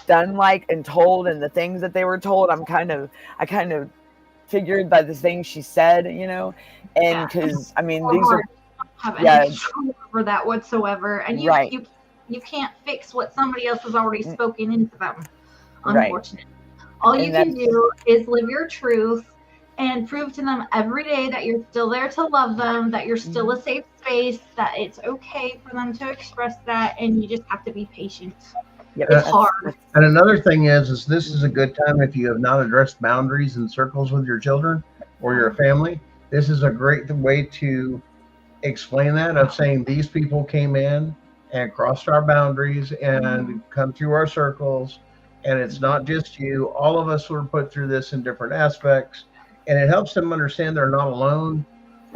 done like and told, and the things that they were told. I kind of figured by the things she said, and because I mean, these are have any control over that whatsoever, and you can't fix what somebody else has already spoken into them, unfortunately. All you And can that's do is live your truth and prove to them every day that you're still there to love them, that you're still a safe space, that it's okay for them to express that, and you just have to be patient. yep, It's that's, hard. And another thing is this is a good time if you have not addressed boundaries and circles with your children or your family. This is a great way to explain that, of saying these people came in and crossed our boundaries and come through our circles, and it's not just you. All of us were put through this in different aspects, and it helps them understand they're not alone.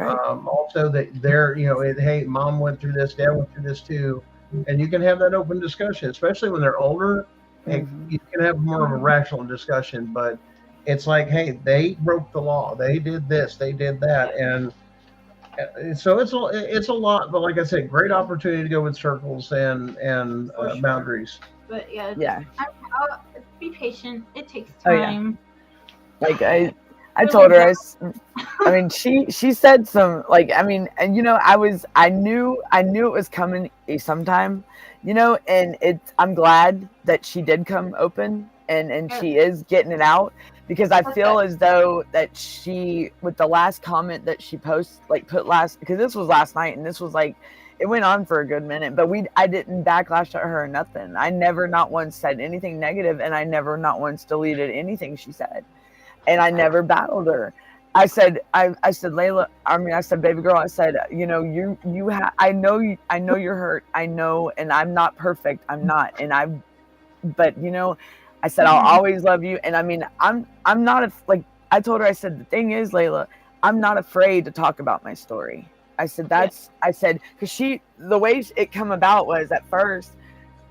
right. Also that they're, hey, mom went through this, dad went through this too, and you can have that open discussion, especially when they're older. Mhm. You can have more of a rational discussion, but it's like, hey, they broke the law, they did this, they did that, and so it's a lot. But like I said, great opportunity to go with circles and For sure. boundaries. But yeah, Yeah. be patient. It takes Oh, yeah. time. Like I told her, I mean, she said some, like, I mean, and I knew it was coming sometime, and I'm glad that she did come open and she is getting it out, because I feel as though that she, with the last comment that she put because this was last night, and this was like, it went on for a good minute, but I didn't backlash at her or nothing. I never not once said anything negative, and I never not once deleted anything she said. And I never battled her. I said, Layla, I said, baby girl, I said, I know you're hurt. I know, and I'm not perfect. I'm not. But I said, I'll always love you. And I mean, I'm not I told her, I said, the thing is, Layla, I'm not afraid to talk about my story. I said, because the way it come about was, at first,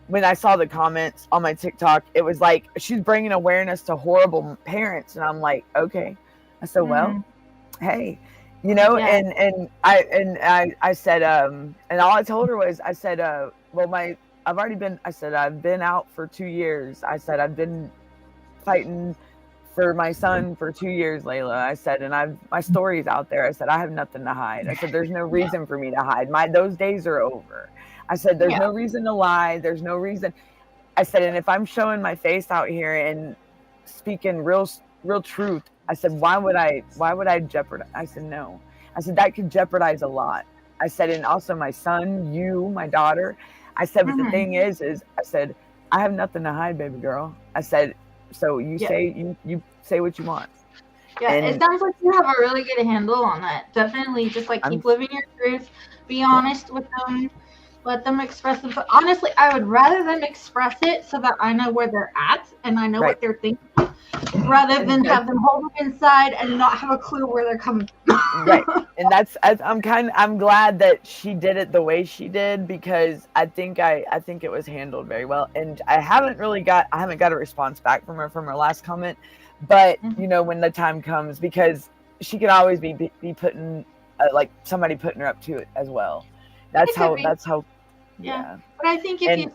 when I saw the comments on my TikTok, it was like, she's bringing awareness to horrible parents. And I'm like, okay. I said, well, hey, and I said, and all I told her was, I said, I've been out for 2 years. I said, I've been fighting for my son for 2 years, Layla. I said, and my story's out there. I said, I have nothing to hide. I said, there's no reason for me to hide. Those days are over. I said, there's no reason to lie. There's no reason. I said, and if I'm showing my face out here and speaking real truth, I said, why would I jeopardize? I said, no. I said, that could jeopardize a lot. I said, and also my son, you, my daughter. I said, but the thing is I said, I have nothing to hide, baby girl. I said, so you say what you want. Yeah, it sounds like you have a really good handle on that. Definitely, just keep living your truth. Be honest with them. Let them express it. But honestly, I would rather them express it so that I know where they're at and I know what they're thinking, rather than have them hold it inside and not have a clue where they're coming from. Right. And I'm glad that she did it the way she did, because I think it was handled very well. And I haven't got a response back from her last comment, but when the time comes, because she could always be putting somebody putting her up to it as well. That's how. Yeah. But I think if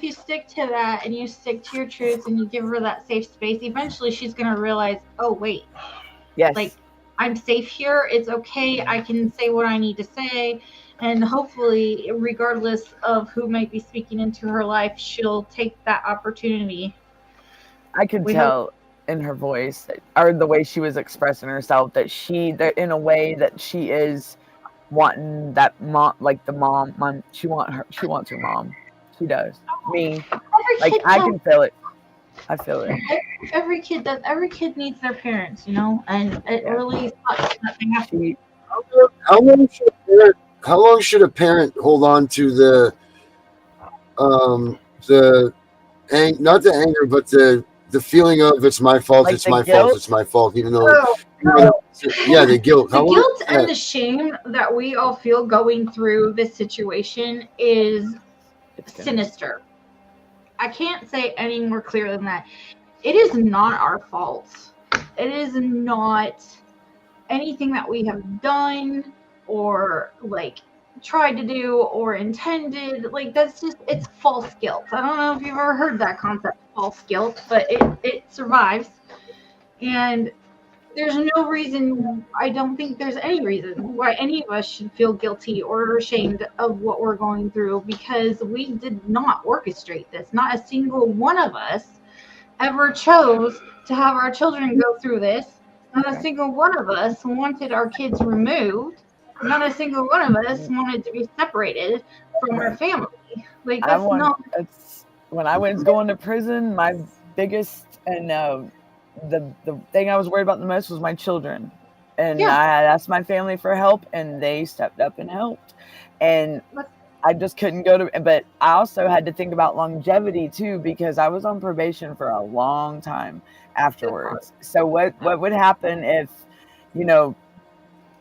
you stick to that and you stick to your truths and you give her that safe space, eventually she's gonna realize, oh wait, yes, I'm safe here. It's okay. I can say what I need to say, and hopefully, regardless of who might be speaking into her life, she'll take that opportunity. I could tell in her voice, or the way she was expressing herself, that in a way that she is wanting that mom, she wants her mom. She does. Me, I can feel it. I feel it. Every kid does. Every kid needs their parents, and it really sucks that they have to. How long should a parent hold on to the not the anger, but the feeling of it's my fault, it's my fault, it's my fault, even though the guilt. The guilt and the shame that we all feel going through this situation is sinister. I can't say any more clear than that. It is not our fault. It is not anything that we have done or tried to do or intended. It's false guilt. I don't know if you've ever heard that concept, false guilt, but it survives. And there's no reason, I don't think there's any reason why any of us should feel guilty or ashamed of what we're going through, because we did not orchestrate this. Not a single one of us ever chose to have our children go through this. Not a Right. single one of us wanted our kids removed. Not a single one of us wanted to be separated from our Right. family. Like I that's want not. that's when I was going to prison, my biggest and the thing I was worried about the most was my children. And Yeah. I had asked my family for help and they stepped up and helped. And I just couldn't go to, but I also had to think about longevity too, because I was on probation for a long time afterwards. So what would happen if, you know,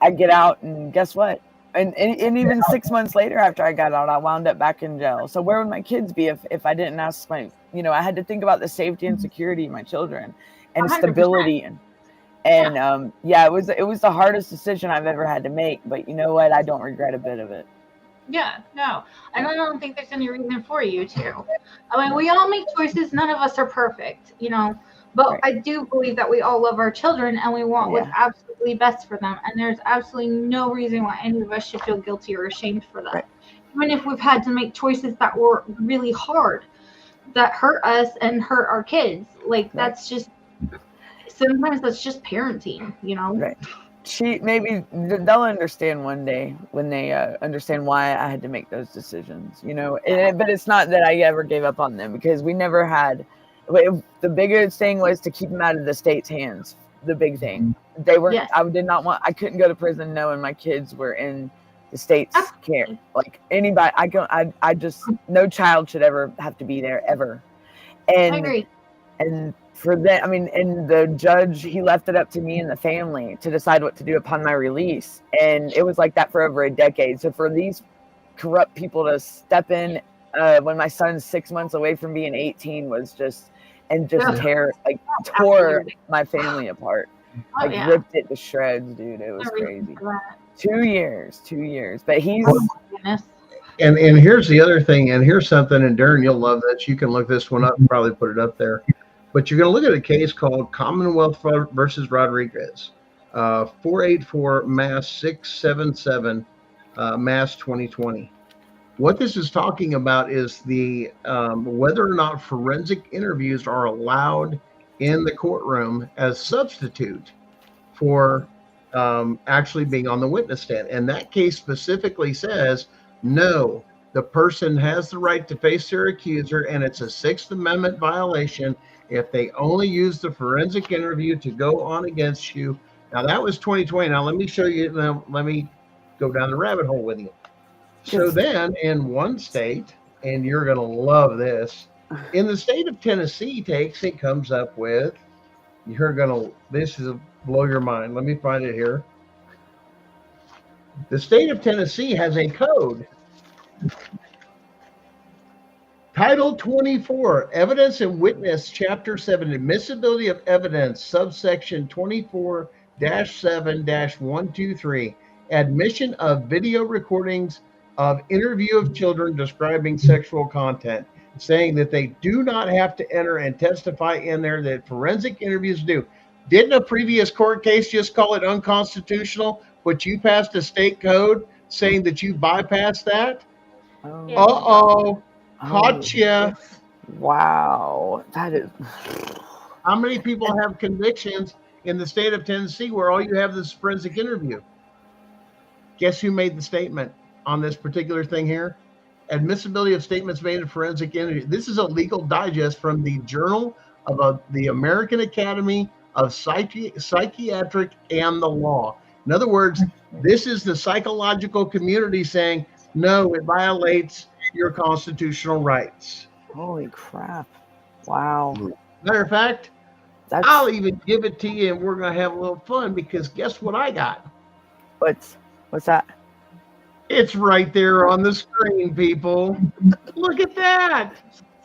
I get out and guess what? And even 6 months later after I got out, I wound up back in jail. So where would my kids be if I didn't ask my, you know, I had to think about the safety and security of my children and 100%. stability. And yeah, it was the hardest decision I've ever had to make. But you know what? I don't regret a bit of it. Yeah, no. And I don't think there's any reason for you to. I mean, we all make choices. None of us are perfect, you know. But Right. I do believe that we all love our children and we want what's Yeah. absolutely best for them. And there's absolutely no reason why any of us should feel guilty or ashamed for that. Right. Even if we've had to make choices that were really hard, that hurt us and hurt our kids. Like, that's just, sometimes that's just parenting, you know? Right. Maybe they'll understand one day when they understand why I had to make those decisions, you know. But it's not that I ever gave up on them, because we never had. The biggest thing was to keep them out of the state's hands. The big thing. They were. Yes. I did not want. I couldn't go to prison knowing my kids were in the state's care. Like anybody, I just, no child should ever have to be there ever. And I agree. And for that, I mean, and the judge, he left it up to me and the family to decide what to do upon my release. And it was like that for over a decade. So for these corrupt people to step in when my son's 6 months away from being 18 was just, and just tore my family apart. Oh, Like yeah. ripped it to shreds, dude. It was crazy. 2 years. But he's, And here's the other thing, and here's something, and Darren, you'll love this. You can look this one up and probably put it up there. But you're going to look at a case called Commonwealth versus Rodriguez, 484 Mass 677, Mass 2020. What this is talking about is the whether or not forensic interviews are allowed in the courtroom as substitute for actually being on the witness stand. And that case specifically says, no, the person has the right to face their accuser, and it's a Sixth Amendment violation if they only use the forensic interview to go on against you. Now, that was 2020. Now, let me show you. Now, let me go down the rabbit hole with you. So then in one state, and you're going to love this, in the state of Tennessee comes up with, this is blow your mind. Let me find it here. The state of Tennessee has a code. Title 24, Evidence and Witness, Chapter 7, Admissibility of Evidence, subsection 24-7-123, Admission of video recordings of interview of children describing sexual content, saying that they do not have to enter and testify in there, that forensic interviews do. Didn't a previous court case just call it unconstitutional, but you passed a state code saying that you bypassed that? Uh-oh. Gotcha. Wow. That is. How many people have convictions in the state of Tennessee where all you have is forensic interview? Guess who made the statement on this particular thing here? Admissibility of statements made in forensic interview. This is a legal digest from the Journal of the American Academy of Psychiatric and the Law. In other words, this is the psychological community saying, no, it violates your constitutional rights. Holy crap. Wow. Matter of fact, I'll even give it to you and we're going to have a little fun, because guess what I got? What's that? It's right there on the screen, people. Look at that.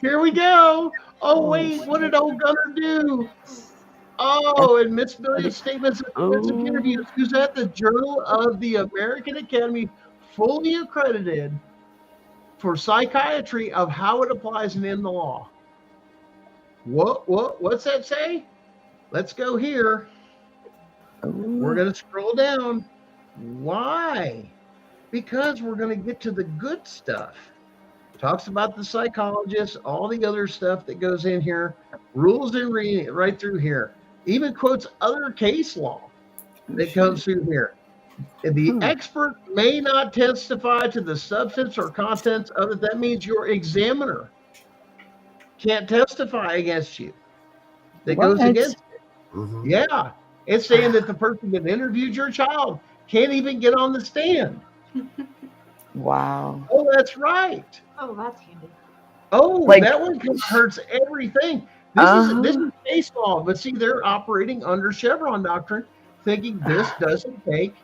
Here we go. Oh, wait, what did old Gunner do? Oh, admissibility of statements of forensic interviews. Who's that? The Journal of the American Academy, fully accredited for psychiatry of how it applies and in the law. What's that say? Let's go here. We're going to scroll down. Why? Because we're going to get to the good stuff. talks about the psychologist, all the other stuff that goes in here, rules and reading it right through here. Even quotes other case law that comes through here. The expert may not testify to the substance or contents of it. That means your examiner can't testify against you. That goes What? against it. Mhm. Yeah. It's saying that the person that interviewed your child can't even get on the stand. Wow. Oh, that's right. Oh, that's handy. Oh, Like- that one hurts everything. This is case law, but see, they're operating under Chevron doctrine, thinking this doesn't take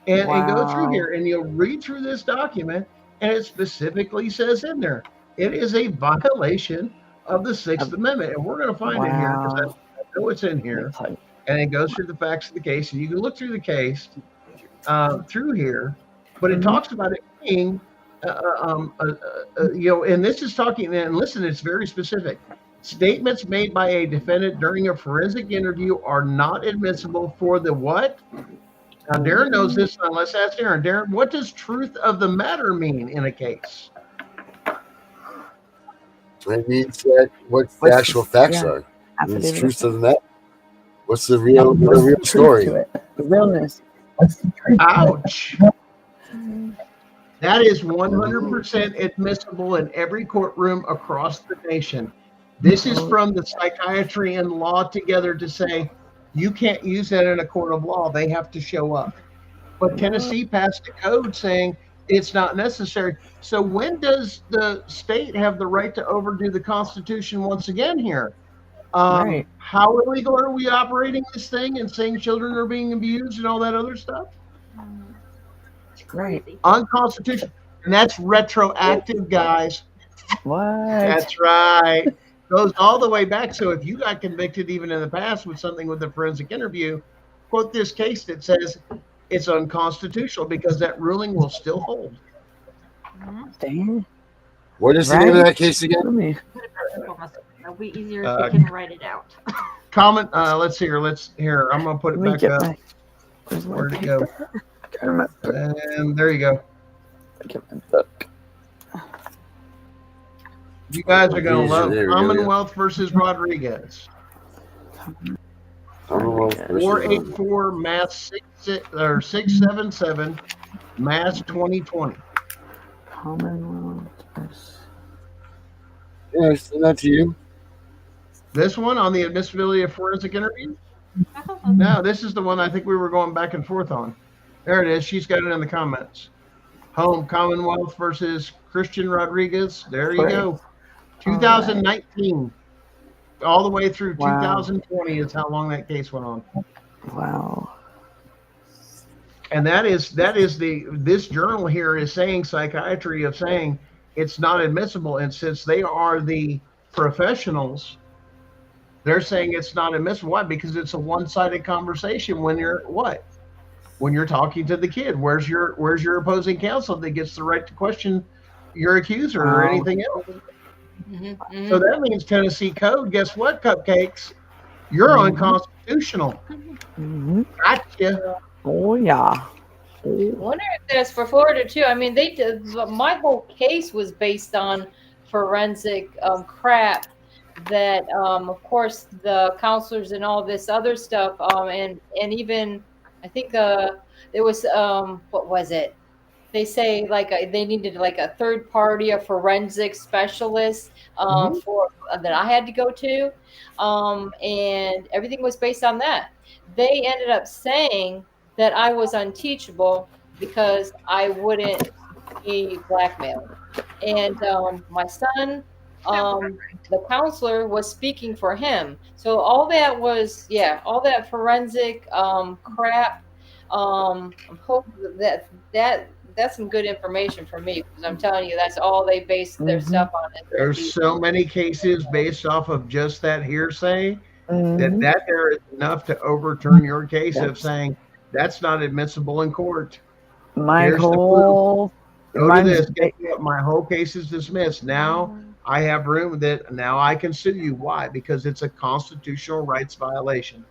and go through Wow. here. And you'll read through this document, and it specifically says in there, it is a violation of the Sixth Amendment. And we're going to find it here because I know it's in here. And it goes through the facts of the case. And you can look through the case through here, but it talks about it being, and this is talking, and listen, it's very specific. Statements made by a defendant during a forensic interview are not admissible for the what? Now, Darren knows this. Let's ask Darren. Darren, what does truth of the matter mean in a case? It means that what the actual facts are. It means truth of the matter. What's the real story? The realness. Ouch. That is 100% admissible in every courtroom across the nation. This is from the psychiatry and law together to say you can't use that in a court of law. They have to show up. But Tennessee passed a code saying it's not necessary. So when does the state have the right to overdo the Constitution once again here? Right. How illegal are we operating this thing and saying children are being abused and all that other stuff? Right. Unconstitutional. And that's retroactive, guys. What? That's right. Goes all the way back. So if you got convicted even in the past with something with a forensic interview, quote this case that says it's unconstitutional because that ruling will still hold. Dang. What is the name of that case again? It'll be easier if you can write it out. Comment. Let's see here. I'm gonna put it back up. Where'd it go? And there you go. You guys are gonna love Commonwealth versus Rodriguez. Commonwealth versus 484 Mass 677 Mass 2020. Commonwealth. Yeah, I send that to you. This one on the admissibility of forensic interview? No, this is the one I think we were going back and forth on. There it is. She's got it in the comments. Home Commonwealth versus Christian Rodriguez. There you go. 2019. All the way through 2020 is how long that case went on. Wow. And this journal here is saying psychiatry of saying it's not admissible. And since they are the professionals, they're saying it's not admissible. Why? Because it's a one-sided conversation when you're what? When you're talking to the kid. Where's your opposing counsel that gets the right to question your accuser or anything else? So that means Tennessee code, guess what, Cupcakes? You're unconstitutional. Gotcha. Oh, yeah. I wonder if that's for Florida too. I mean, they did. My whole case was based on forensic crap that, of course, the counselors and all this other stuff, and even I think there was what was it? They say they needed like a third party, a forensic specialist for that I had to go to, and everything was based on that. They ended up saying that I was unteachable because I wouldn't be blackmailed, and my son, the counselor was speaking for him. So all that was all that forensic crap. I'm hoping that's some good information for me because I'm telling you that's all they base their stuff on. There's so many cases based off of just that hearsay that there is enough to overturn your case of saying that's not admissible in court. My whole go to this. My whole case is dismissed. Now I have room that now I can sue you. Why? Because it's a constitutional rights violation.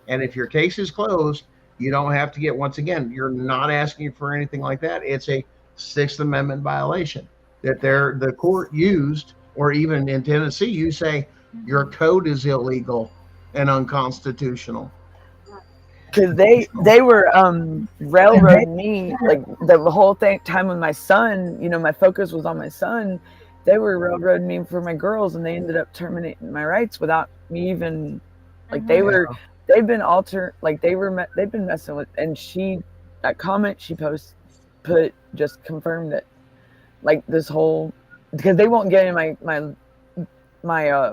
And if your case is closed, you don't have to get, once again, you're not asking for anything like that. It's a Sixth Amendment violation. that the court used, or even in Tennessee, you say your code is illegal and unconstitutional. Because they were railroading me, like the whole time with my son. You know, my focus was on my son. They were railroading me for my girls, and they ended up terminating my rights without me even, like, they've been they've been messing with. And that comment she put just confirmed it, like this whole, because they won't get in my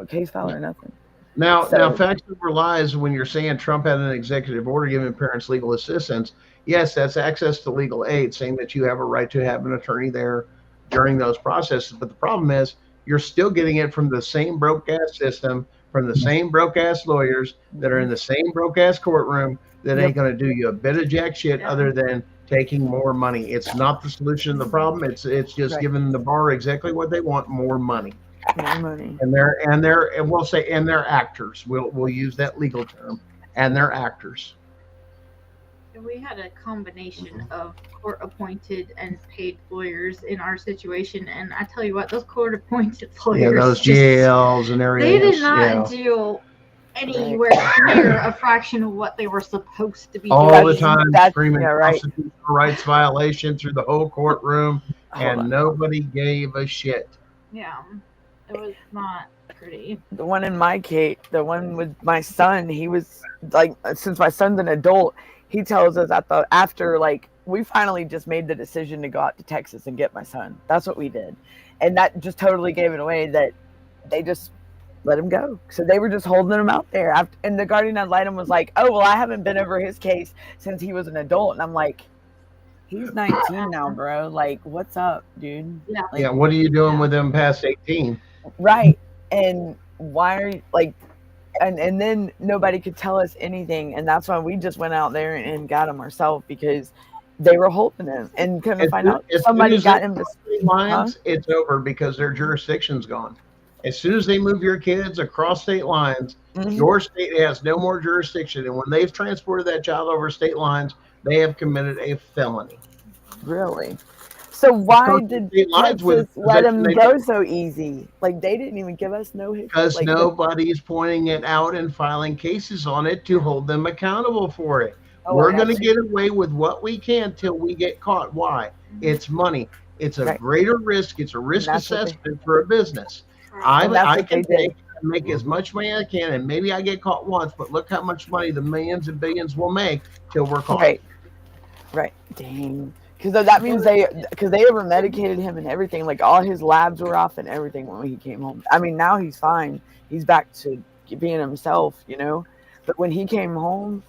case file or nothing. Now, facts over lies, when you're saying Trump had an executive order giving parents legal assistance, yes, that's access to legal aid, saying that you have a right to have an attorney there during those processes. But the problem is you're still getting it from the same broke-ass system, from the same broke-ass lawyers that are in the same broke-ass courtroom that ain't going to do you a bit of jack shit other than taking more money. It's not the solution to the problem. It's just giving the bar exactly what they want, more money. More money. And they're actors. We'll use that legal term. And they're actors. We had a combination of court-appointed and paid lawyers in our situation, and I tell you what, those court-appointed lawyers, those jails and everything. They did not do anywhere near a fraction of what they were supposed to be all doing. the time, screaming constitutional rights violation through the whole courtroom, and nobody gave a shit. Yeah, it was not pretty. The one in my case, the one with my son, he was like, since my son's an adult, he tells us after we finally just made the decision to go out to Texas and get my son. That's what we did. And that just totally gave it away, that they just let him go. So they were just holding him out there. And the guardian ad litem was like, oh, well, I haven't been over his case since he was an adult. And I'm like, he's 19 now, bro. Like, what's up, dude? Yeah. What are you doing with him past 18? Right. And why are you and then nobody could tell us anything, and that's why we just went out there and got him ourselves, because they were holding him and couldn't find out somebody got him to state lines. It's over because their jurisdiction's gone. As soon as they move your kids across state lines, your state has no more jurisdiction, and when they've transported that child over state lines, they have committed a felony. Really? So why did Texas let him go so easy? Like, they didn't even give us no history. Because nobody's pointing it out and filing cases on it to hold them accountable for it. We're going to get away with what we can till we get caught. Why? It's money. It's a greater risk. It's a risk assessment for a business. I can make as much money as I can, and maybe I get caught once, but look how much money the millions and billions will make till we're caught. Right. Dang. Because that means they over medicated him and everything. Like, all his labs were off and everything when he came home. I mean, now he's fine. He's back to being himself, you know. But when he came home,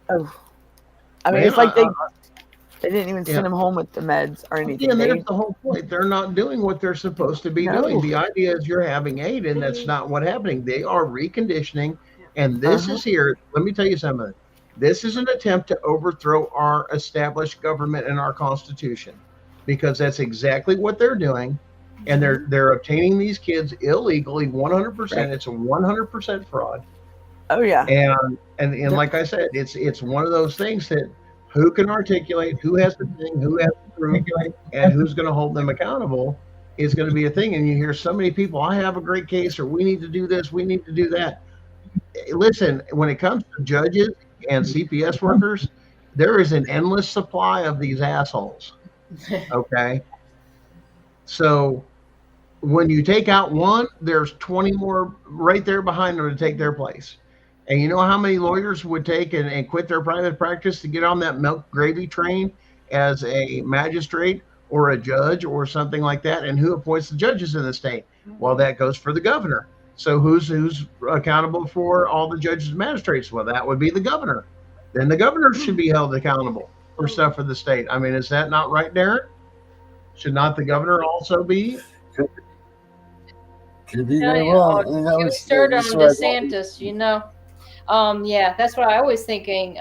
it's like they didn't even send him home with the meds or anything. Yeah, that's the whole point. They're not doing what they're supposed to be doing. The idea is you're having aid, and that's not what's happening. They are reconditioning, and this is here. Let me tell you something. This is an attempt to overthrow our established government and our Constitution, because that's exactly what they're doing, and they're obtaining these kids illegally, 100%. It's a 100% fraud. Oh yeah. And like I said, it's one of those things that who can articulate, who has the thing, who has the proof, and who's going to hold them accountable is going to be a thing. And you hear so many people, I have a great case, or we need to do this, we need to do that. Listen, when it comes to judges and CPS workers, there is an endless supply of these assholes. Okay. So when you take out one, there's 20 more right there behind them to take their place. And you know how many lawyers would take and quit their private practice to get on that milk gravy train as a magistrate or a judge or something like that? And who appoints the judges in the state? Well, that goes for the governor. So who's accountable for all the judges and magistrates? Well, that would be the governor. Then the governor should be held accountable for stuff for the state. I mean, is that not right, Darren? Should not the governor also be? Could be wrong. You started on DeSantis, you know. Yeah, that's what I was thinking.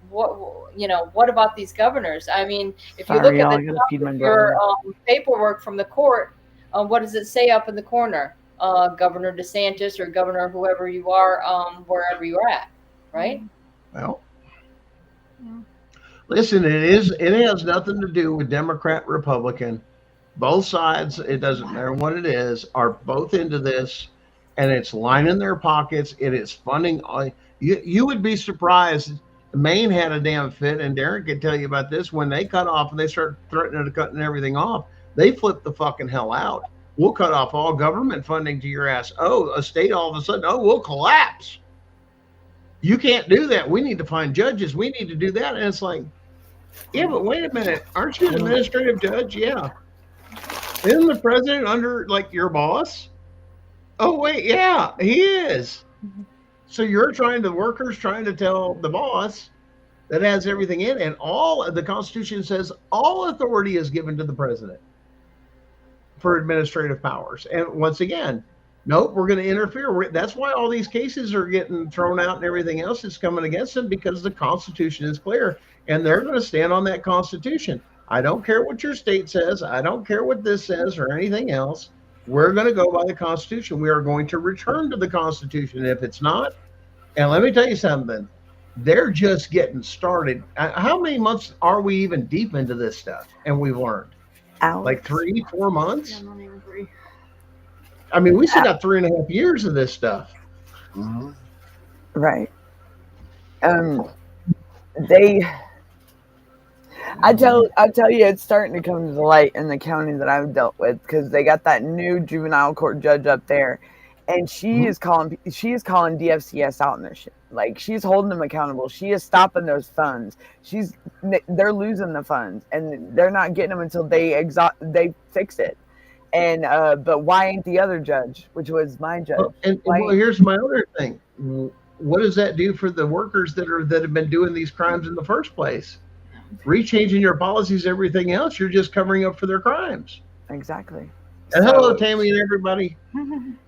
What about these governors? I mean, if you look at your paperwork from the court, what does it say up in the corner? Governor DeSantis or Governor whoever you are, wherever you're at, right? Well, listen, it has nothing to do with Democrat, Republican. Both sides, it doesn't matter what it is, are both into this, and it's lining their pockets. It is funding. You would be surprised. Maine had a damn fit, and Darren could tell you about this. When they cut off and they start threatening to cutting everything off, they flip the fucking hell out. We'll cut off all government funding to your ass. Oh, a state all of a sudden, oh, we'll collapse. You can't do that. We need to find judges. We need to do that. And it's like, yeah, but wait a minute. Aren't you an administrative judge? Yeah. Isn't the president under like your boss? Oh, wait, yeah, he is. So you're the workers trying to tell the boss that has everything in, and all the Constitution says all authority is given to the president for administrative powers. And once again, nope, we're going to interfere. That's why all these cases are getting thrown out and everything else is coming against them, because the Constitution is clear, and they're going to stand on that Constitution. I don't care what your state says. I don't care what this says or anything else. We're going to go by the Constitution. We are going to return to the Constitution. If it's not, and let me tell you something, they're just getting started. How many months are we even deep into this stuff? And we've learned like 3-4 months. Yeah, not even 3. I mean, we still got 3.5 years of this stuff. Mm-hmm. Right. I tell you, it's starting to come to the light in the county that I've dealt with, because they got that new juvenile court judge up there, and she is calling DFCS out in this shit. Like, she's holding them accountable. She is stopping those funds. They're losing the funds, and they're not getting them until they fix it. And but why ain't the other judge, which was my judge? Well, here's my other thing. What does that do for the workers that have been doing these crimes in the first place? Rechanging your policies, everything else, you're just covering up for their crimes. Exactly. And hello, Tammy and everybody.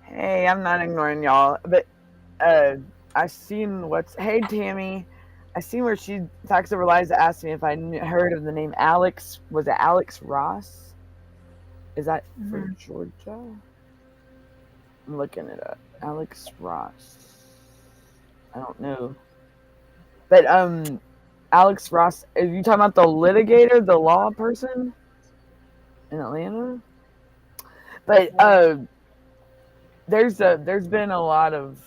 Hey, I'm not ignoring y'all, but I seen hey Tammy, I seen where she Facts Over Lies asked me if I heard of the name Alex. Was it Alex Ross? Is that for Georgia? I'm looking it up. Alex Ross. I don't know, but Alex Ross, are you talking about the litigator, the law person in Atlanta? But there's been a lot of,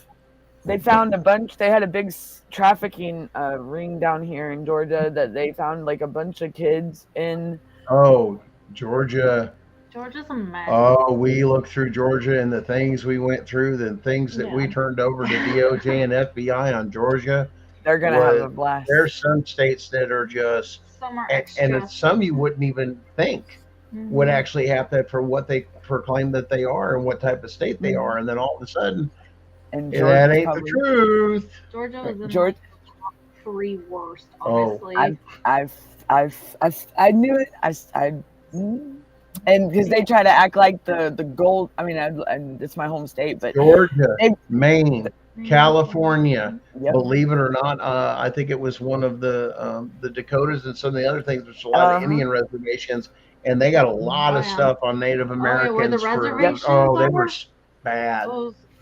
they found a bunch, they had a big trafficking ring down here in Georgia that they found like a bunch of kids in. Oh, Georgia. Georgia's a mess. Oh, we looked through Georgia and the things we went through, the things that we turned over to DOJ and FBI on Georgia. They're going to have a blast. There's some states that are just, Some are extra. and some you wouldn't even think would actually have that for what they proclaim that they are and what type of state they are. And then all of a sudden, and that ain't the truth. Georgia was in Georgia. the top 3 worst, honestly. I knew it. And because they try to act like the gold. I mean, it's my home state, but Georgia, Maine, California. Yep. Believe it or not, I think it was one of the Dakotas and some of the other things. There's a lot of Indian reservations, and they got a lot of stuff on Native Americans. where the reservations they were are? bad.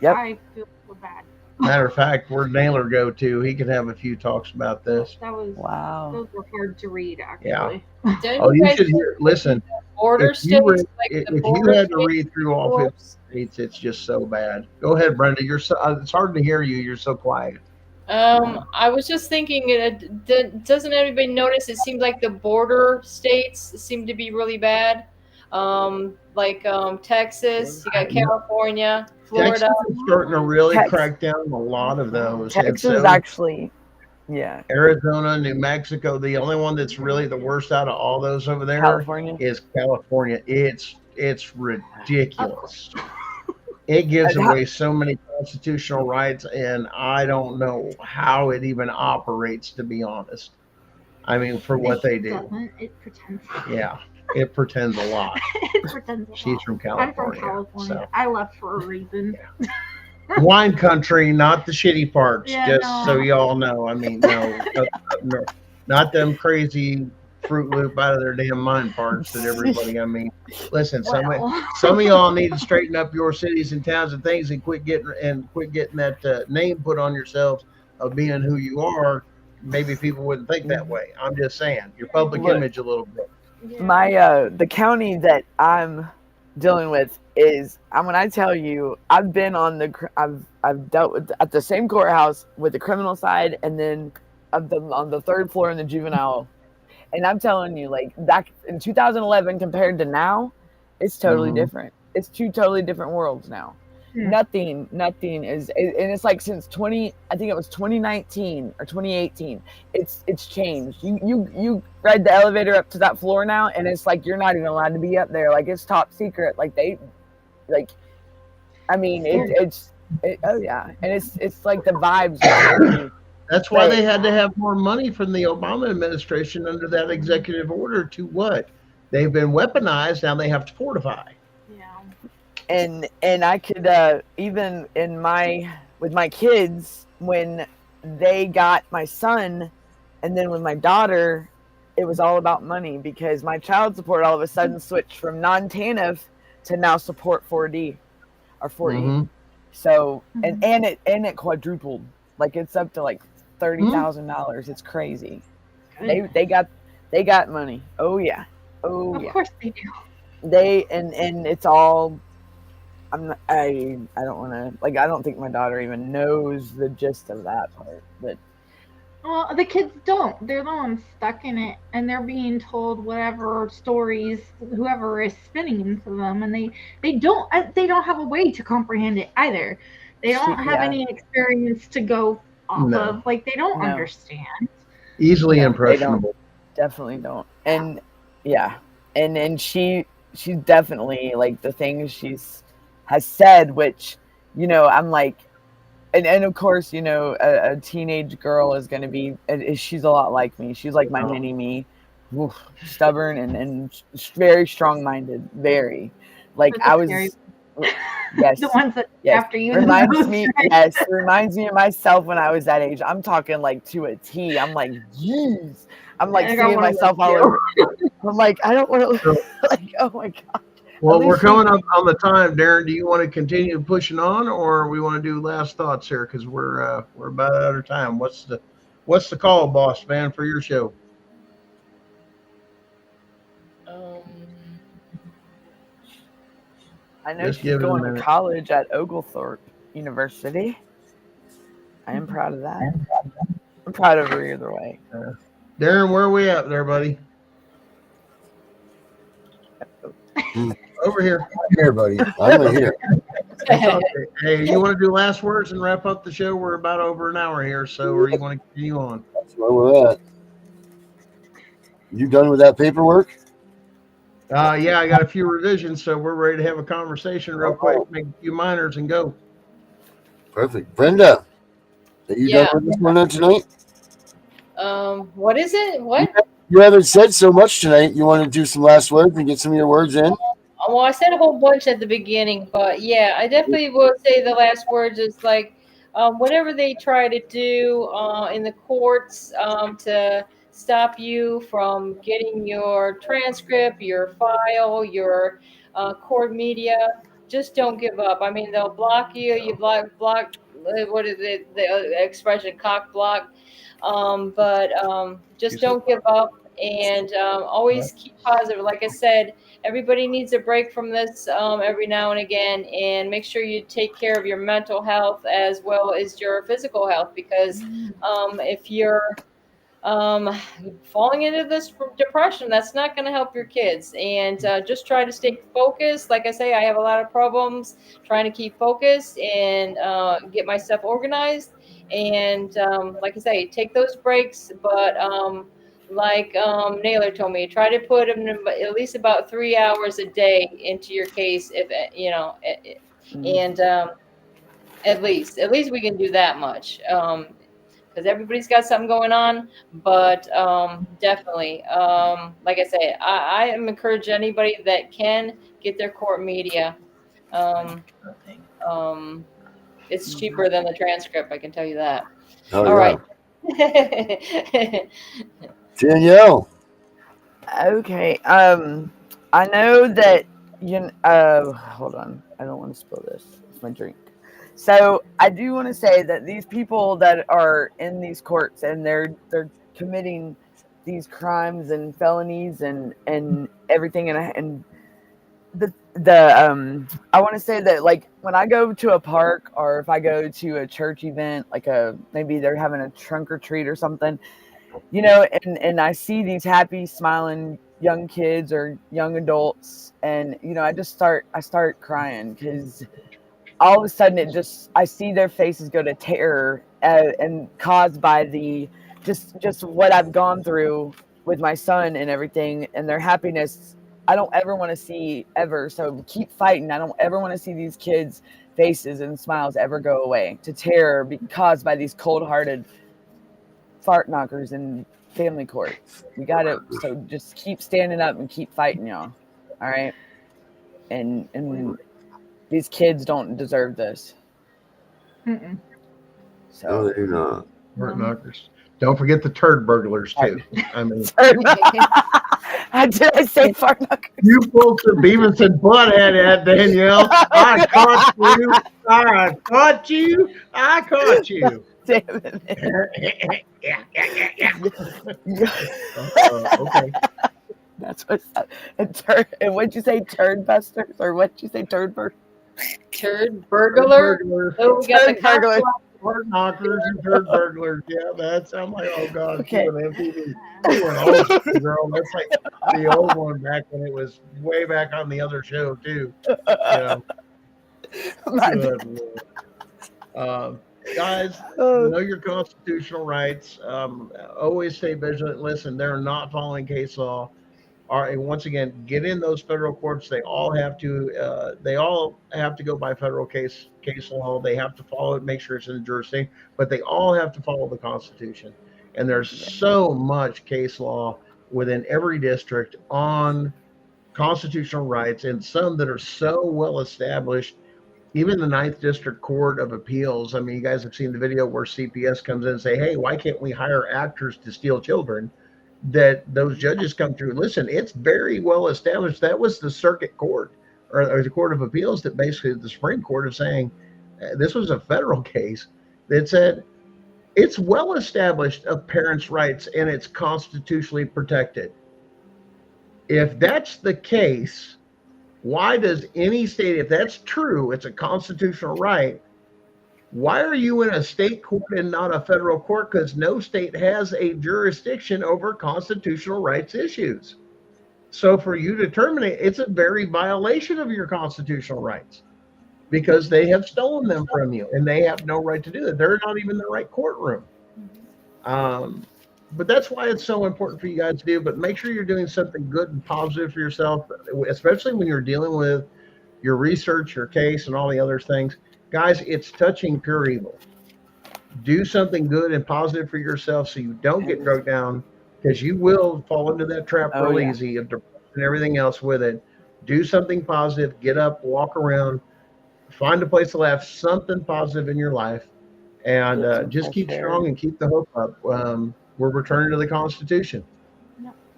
Yep. I feel so bad. Matter of fact, where'd Naylor go to? He could have a few talks about this. That was Wow. Those were hard to read, actually. Yeah. Don't Oh, you guys should think hear. Listen, border if you states, if the you border had to states read through all 50 states, it's just so bad. Go ahead, Brenda. You're so. It's hard to hear you. You're so quiet. I was just thinking, doesn't everybody notice it seems like the border states seem to be really bad? Texas, you got California, Florida. Texas is starting to really Tex- crack down on a lot of those. And Texas so actually, yeah. Arizona, New Mexico. The only one that's really the worst out of all those over there California. is California. It's ridiculous. It gives away so many constitutional rights, and I don't know how it even operates, to be honest. I mean, for what they do. It pretends. Yeah, it pretends a lot. It pretends a lot. She's from I'm California. from California. So. I left for a reason. Wine country, not the shitty parts, Yeah, just no. so y'all know. I mean, no, not them crazy Fruit Loop out of their damn mind parts that everybody, I mean, listen, some of y'all need to straighten up your cities and towns and things and quit getting that name put on yourselves of being who you are. Maybe people wouldn't think that way. I'm just saying, your public image a little bit. My the county that I'm dealing with is when I tell you I've been on I've dealt with at the same courthouse with the criminal side, and then on the third floor in the juvenile. And I'm telling you, like back in 2011 compared to now, it's totally Mhm. different. It's two totally different worlds now. Yeah. Nothing is, and it's like since I think it was 2019 or 2018. It's changed. You ride the elevator up to that floor now, and it's like you're not even allowed to be up there. Like it's top secret. Like I mean, oh yeah, and it's like the vibes are crazy. That's why But they had to have more money from the Obama administration under that executive order to what? They've been weaponized. Now they have to fortify. and I could even with my kids when they got my son, and then with my daughter, it was all about money because my child support all of a sudden switched from non-TANF to now support 4D or 4E. Mhm. So and it quadrupled. Like it's up to like $30,000. It's crazy. They got money. Oh yeah. Of course they do. And it's all. I don't want to I don't think my daughter even knows the gist of that part, but Well, the kids don't. They're the ones stuck in it, and they're being told whatever stories whoever is spinning to them, and they don't have a way to comprehend it either. They don't have any experience to go off No. of. Like they don't No. understand. Easily No, they impressionable. definitely don't. And yeah, and she's definitely like the things has said, which I'm like, and of course a teenage girl is going to be, she's a lot like me. She's like my mini me. Oof, stubborn and very strong-minded, very like That's I was scary. yes The ones that yes after you the reminds most, me right? yes reminds me of myself when I was that age. I'm talking like to a T. I'm like, jeez, I'm like I got seeing one of myself those all too. over. I'm like, I don't want to like, oh my god. Well, At we're least coming up on the time, Darren. Do you want to continue pushing on, or we want to do last thoughts here because we're about out of time? What's the call, boss man, for your show? I know Just she's give it a going to minute. college at Oglethorpe University. I am proud of that. I'm proud of her either way. Darren, where are we at there, buddy? Over here. Here, buddy. I'm right here. Hey, you want to do last words and wrap up the show? We're about over an hour here, so or you want to continue on? That's where we're at. You done with that paperwork? Yeah, I got a few revisions, so we're ready to have a conversation real quick, make a few minors, and go. Perfect. Brenda, are you done with this one tonight? What is it? What? You haven't said so much tonight. You want to do some last words and get some of your words in? Well, I said a whole bunch at the beginning, but yeah, I definitely will say the last words is like, whatever they try to do in the courts to stop you from getting your transcript, your file, your court media, just don't give up. I mean, they'll block you. You block. What is it? The expression cock block. But just don't give up and always keep positive. Like I said, everybody needs a break from this every now and again, and make sure you take care of your mental health as well as your physical health, because if you're falling into this depression, that's not going to help your kids. And just try to stay focused. Like I say, I have a lot of problems trying to keep focused and get myself organized. And like I say, take those breaks, but like Naylor told me, try to put at least about 3 hours a day into your case, if and at least we can do that much, because everybody's got something going on. But definitely, like I say, I am encourage anybody that can get their court media. It's cheaper than the transcript, I can tell you that. Oh, All right. Danielle. Okay. I know that hold on. I don't want to spill this. It's my drink. So I do want to say that these people that are in these courts and they're committing these crimes and felonies and everything, and the I want to say that, like, when I go to a park or if I go to a church event, like maybe they're having a trunk or treat or something, you know, and I see these happy, smiling young kids or young adults, and you know, I start crying, because all of a sudden I see their faces go to terror, and caused by the just what I've gone through with my son and everything, and their happiness. I don't ever want to see ever. So keep fighting. I don't ever want to see these kids' faces and smiles ever go away to terror caused by these cold-hearted fart knockers in family court. We got to, so just keep standing up and keep fighting, y'all. All right. And these kids don't deserve this. Mm-mm. So No, they do not. Fart knockers. Don't forget the turd burglars too. I mean, did I say fart knockers? you folks are Beavis and Butthead at Danielle. I caught you. I caught you. I caught you. Damn it. Okay. That's what's up. And what'd you say, turd busters? Or what'd you say, turd burglars? Turd burglar. Oh, we got the Turd burglar. Fart knockers and turd burglars. Yeah, that's. I'm like, oh god. Okay. You were MTV. You were an old school girl. That's like the old one back when it was way back on the other show too. You know. Good Lord. Guys, know your constitutional rights. Always stay vigilant. Listen, they're not following case law. Once again, get in those federal courts. They all have to. They all have to go by federal case law. They have to follow it, make sure it's in the jurisdiction. But they all have to follow the Constitution. And there's so much case law within every district on constitutional rights, and some that are so well established. Even the 9th District Court of Appeals. I mean, you guys have seen the video where CPS comes in and say, hey, why can't we hire actors to steal children? That those judges come through. Listen, it's very well established. That was the circuit court or the Court of Appeals that basically the Supreme Court is saying, this was a federal case that said it's well established of parents' rights and it's constitutionally protected. If that's the case, why does any state, if that's true, it's a constitutional right, why are you in a state court and not a federal court? Because no state has a jurisdiction over constitutional rights issues. So for you to terminate, it's a very violation of your constitutional rights because they have stolen them from you and they have no right to do that. They're not even in the right courtroom. But that's why it's so important for you guys to do. But make sure you're doing something good and positive for yourself, especially when you're dealing with your research, your case, and all the other things. Guys, it's touching pure evil. Do something good and positive for yourself so you don't get drugged down, because you will fall into that trap real easy of depression and everything else with it. Do something positive. Get up, walk around, find a place to laugh, something positive in your life, and just keep strong and keep the hope up. We're returning to the Constitution.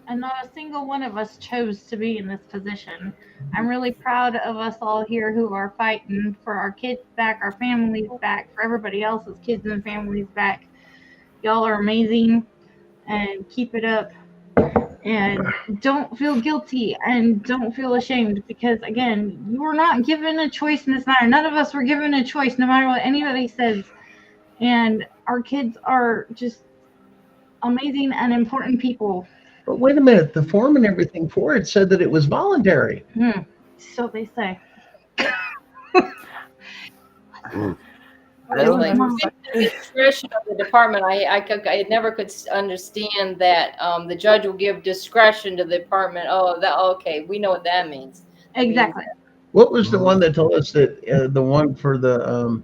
And not a single one of us chose to be in this position. I'm really proud of us all here who are fighting for our kids back, our families back, for everybody else's kids and families back. Y'all are amazing, and keep it up. And don't feel guilty and don't feel ashamed, because again, you were not given a choice in this matter. None of us were given a choice, no matter what anybody says. And our kids are just amazing and important people. But wait a minute, the form and everything for it said that it was voluntary. So they say. The discretion of the department, I never could understand that the judge will give discretion to the department. Okay, we know what that means. Exactly. What was the one that told us that the one for the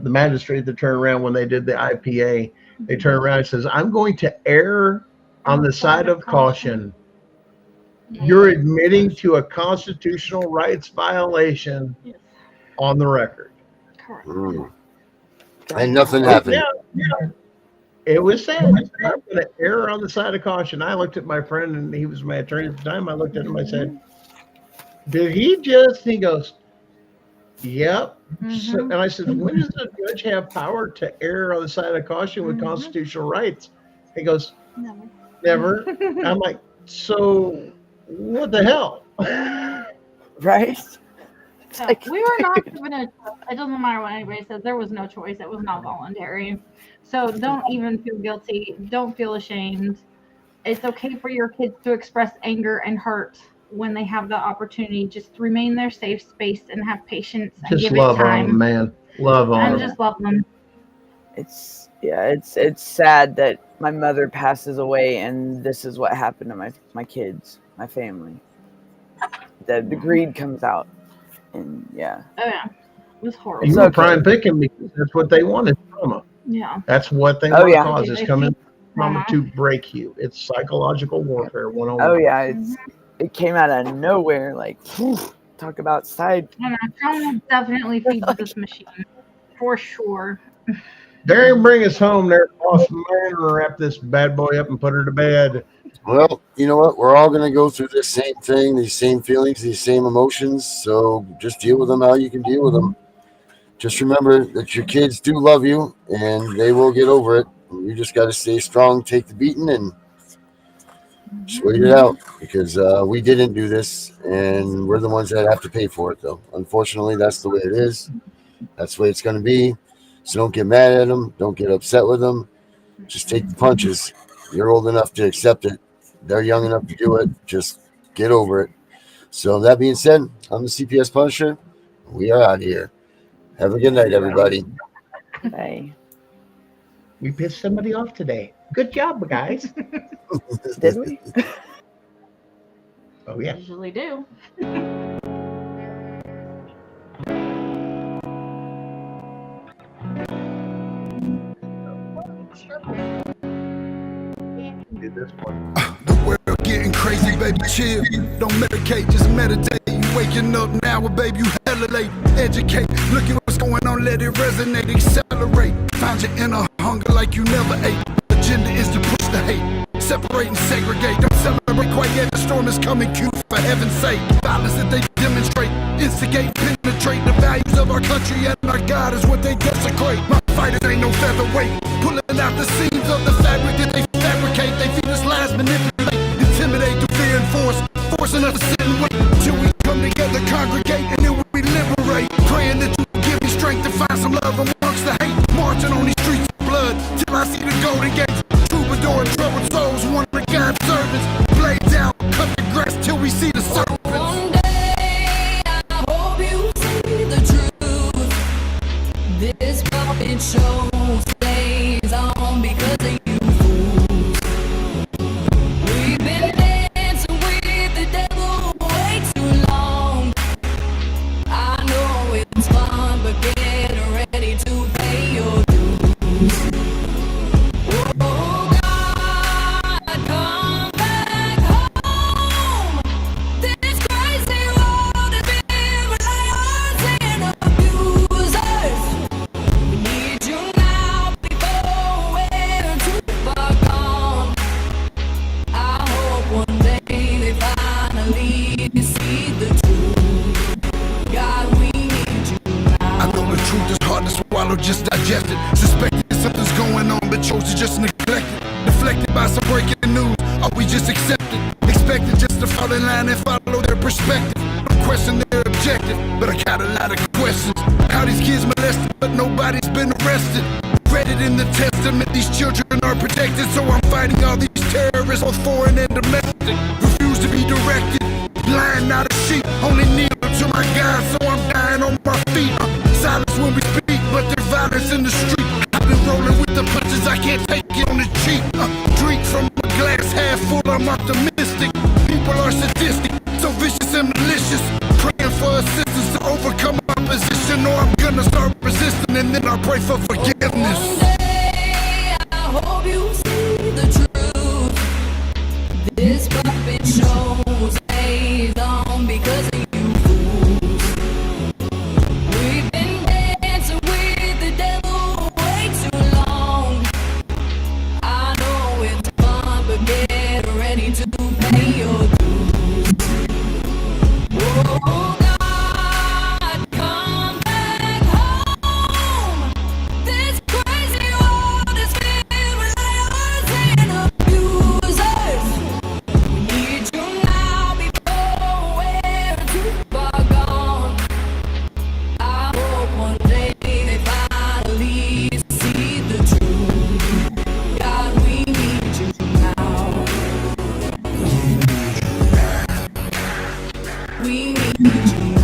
magistrate that turned around when they did the IPA? They turned around and says, "I'm going to err on the side of caution." You're admitting to a constitutional rights violation on the record. Correct. And nothing happened. Yeah. It was said, I'm going to err on the side of caution. I looked at my friend, and he was my attorney at the time. I looked at him, I said, did he just, he goes, yep. So, and I said, when does the judge have power to err on the side of caution with constitutional rights? He goes, Never. I'm like, so what the hell? Right? So, we were not given a choice. It doesn't matter what anybody says. There was no choice. It was not voluntary. So don't even feel guilty. Don't feel ashamed. It's okay for your kids to express anger and hurt when they have the opportunity. Just remain their safe space and have patience and Just give love it on time. them, man. Love on And them. just love them. It's sad that my mother passes away and this is what happened to my kids, my family. The greed comes out. And yeah. Oh yeah, it was horrible. You It's were okay. prime picking because that's what they wanted, trauma. Yeah. That's what they Oh, want to yeah. cause, is coming trauma Uh-huh. to break you. It's psychological warfare 101. Oh yeah, it came out of nowhere. Like, talk about side. And trauma definitely feeds this machine, for sure. Darren, bring us home there, boss man, or wrap this bad boy up and put her to bed. Well, you know what? We're all going to go through this same thing, these same feelings, these same emotions. So just deal with them how you can deal with them. Just remember that your kids do love you and they will get over it. You just got to stay strong, take the beating, and just wait it out, because we didn't do this and we're the ones that have to pay for it, though. Unfortunately, that's the way it is. That's the way it's going to be. So don't get mad at them. Don't get upset with them. Just take the punches. You're old enough to accept it. They're young enough to do it. Just get over it. So that being said, I'm the CPS Punisher. We are out of here. Have a good night, everybody. Hey, We pissed somebody off today. Good job, guys. did we? Oh, yeah. Usually do. Did this one. The world getting crazy, baby, chill. Don't medicate, just meditate. You waking up now, baby, you hella late. Educate, look at what's going on, let it resonate, accelerate. Find your inner hunger like you never ate. Agenda is to push the hate, separate and segregate. Don't celebrate quite yet, the storm is coming, cue for heaven's sake. Violence that they demonstrate, instigate, penetrate the values of our country and our God is what they desecrate. My fighters ain't no featherweight, pulling out the seams of the fabric that they fabricate. They feed us lies, manipulate, intimidate through fear and force, forcing us to sit and wait till we come together, congregate, and then we liberate. Praying that you give me strength to find some love amongst the hate. Marching on these streets of blood till I see the golden gates. Troubadour and troubled souls, one of God's servants. Blades out, cut the grass till we see the serpents. One day, I hope you see the truth. This puppet show stays on because of you fools. We've been dancing with the devil way too long. I know it's fun, but get ready to pay your dues. Oh God, come back home. This crazy world is filled with liars and abusers. We need you now before we're too far gone. I hope one day they finally see the truth. God, we need you I now. know the truth is hard to swallow, just digest it. Suspected something's going on, but chose to just neglect it. Deflected by some breaking news, or we just accept it. Expected just to fall in line and follow their perspective. Don't question their objective, but I got a lot of questions. How these kids molested, but nobody's been arrested. Read it in the testament, these children are protected. So I'm fighting all these terrorists, both foreign and domestic. Refuse to be directed, blind, not a sheep. Only kneel to my God, so I'm dying on my feet. Silence when we speak, but there's violence in the street. I've been rolling with the punches, I can't take it on the cheap. Drink from a glass half full, I'm optimistic. People are sadistic, so vicious and malicious. Praying for assistance to overcome opposition, or I'm gonna start resisting, and then I'll pray for forgiveness. One day, I hope you see the truth. This puppet show stays on because of you fools. We've been dancing with the devil way too long. We need you.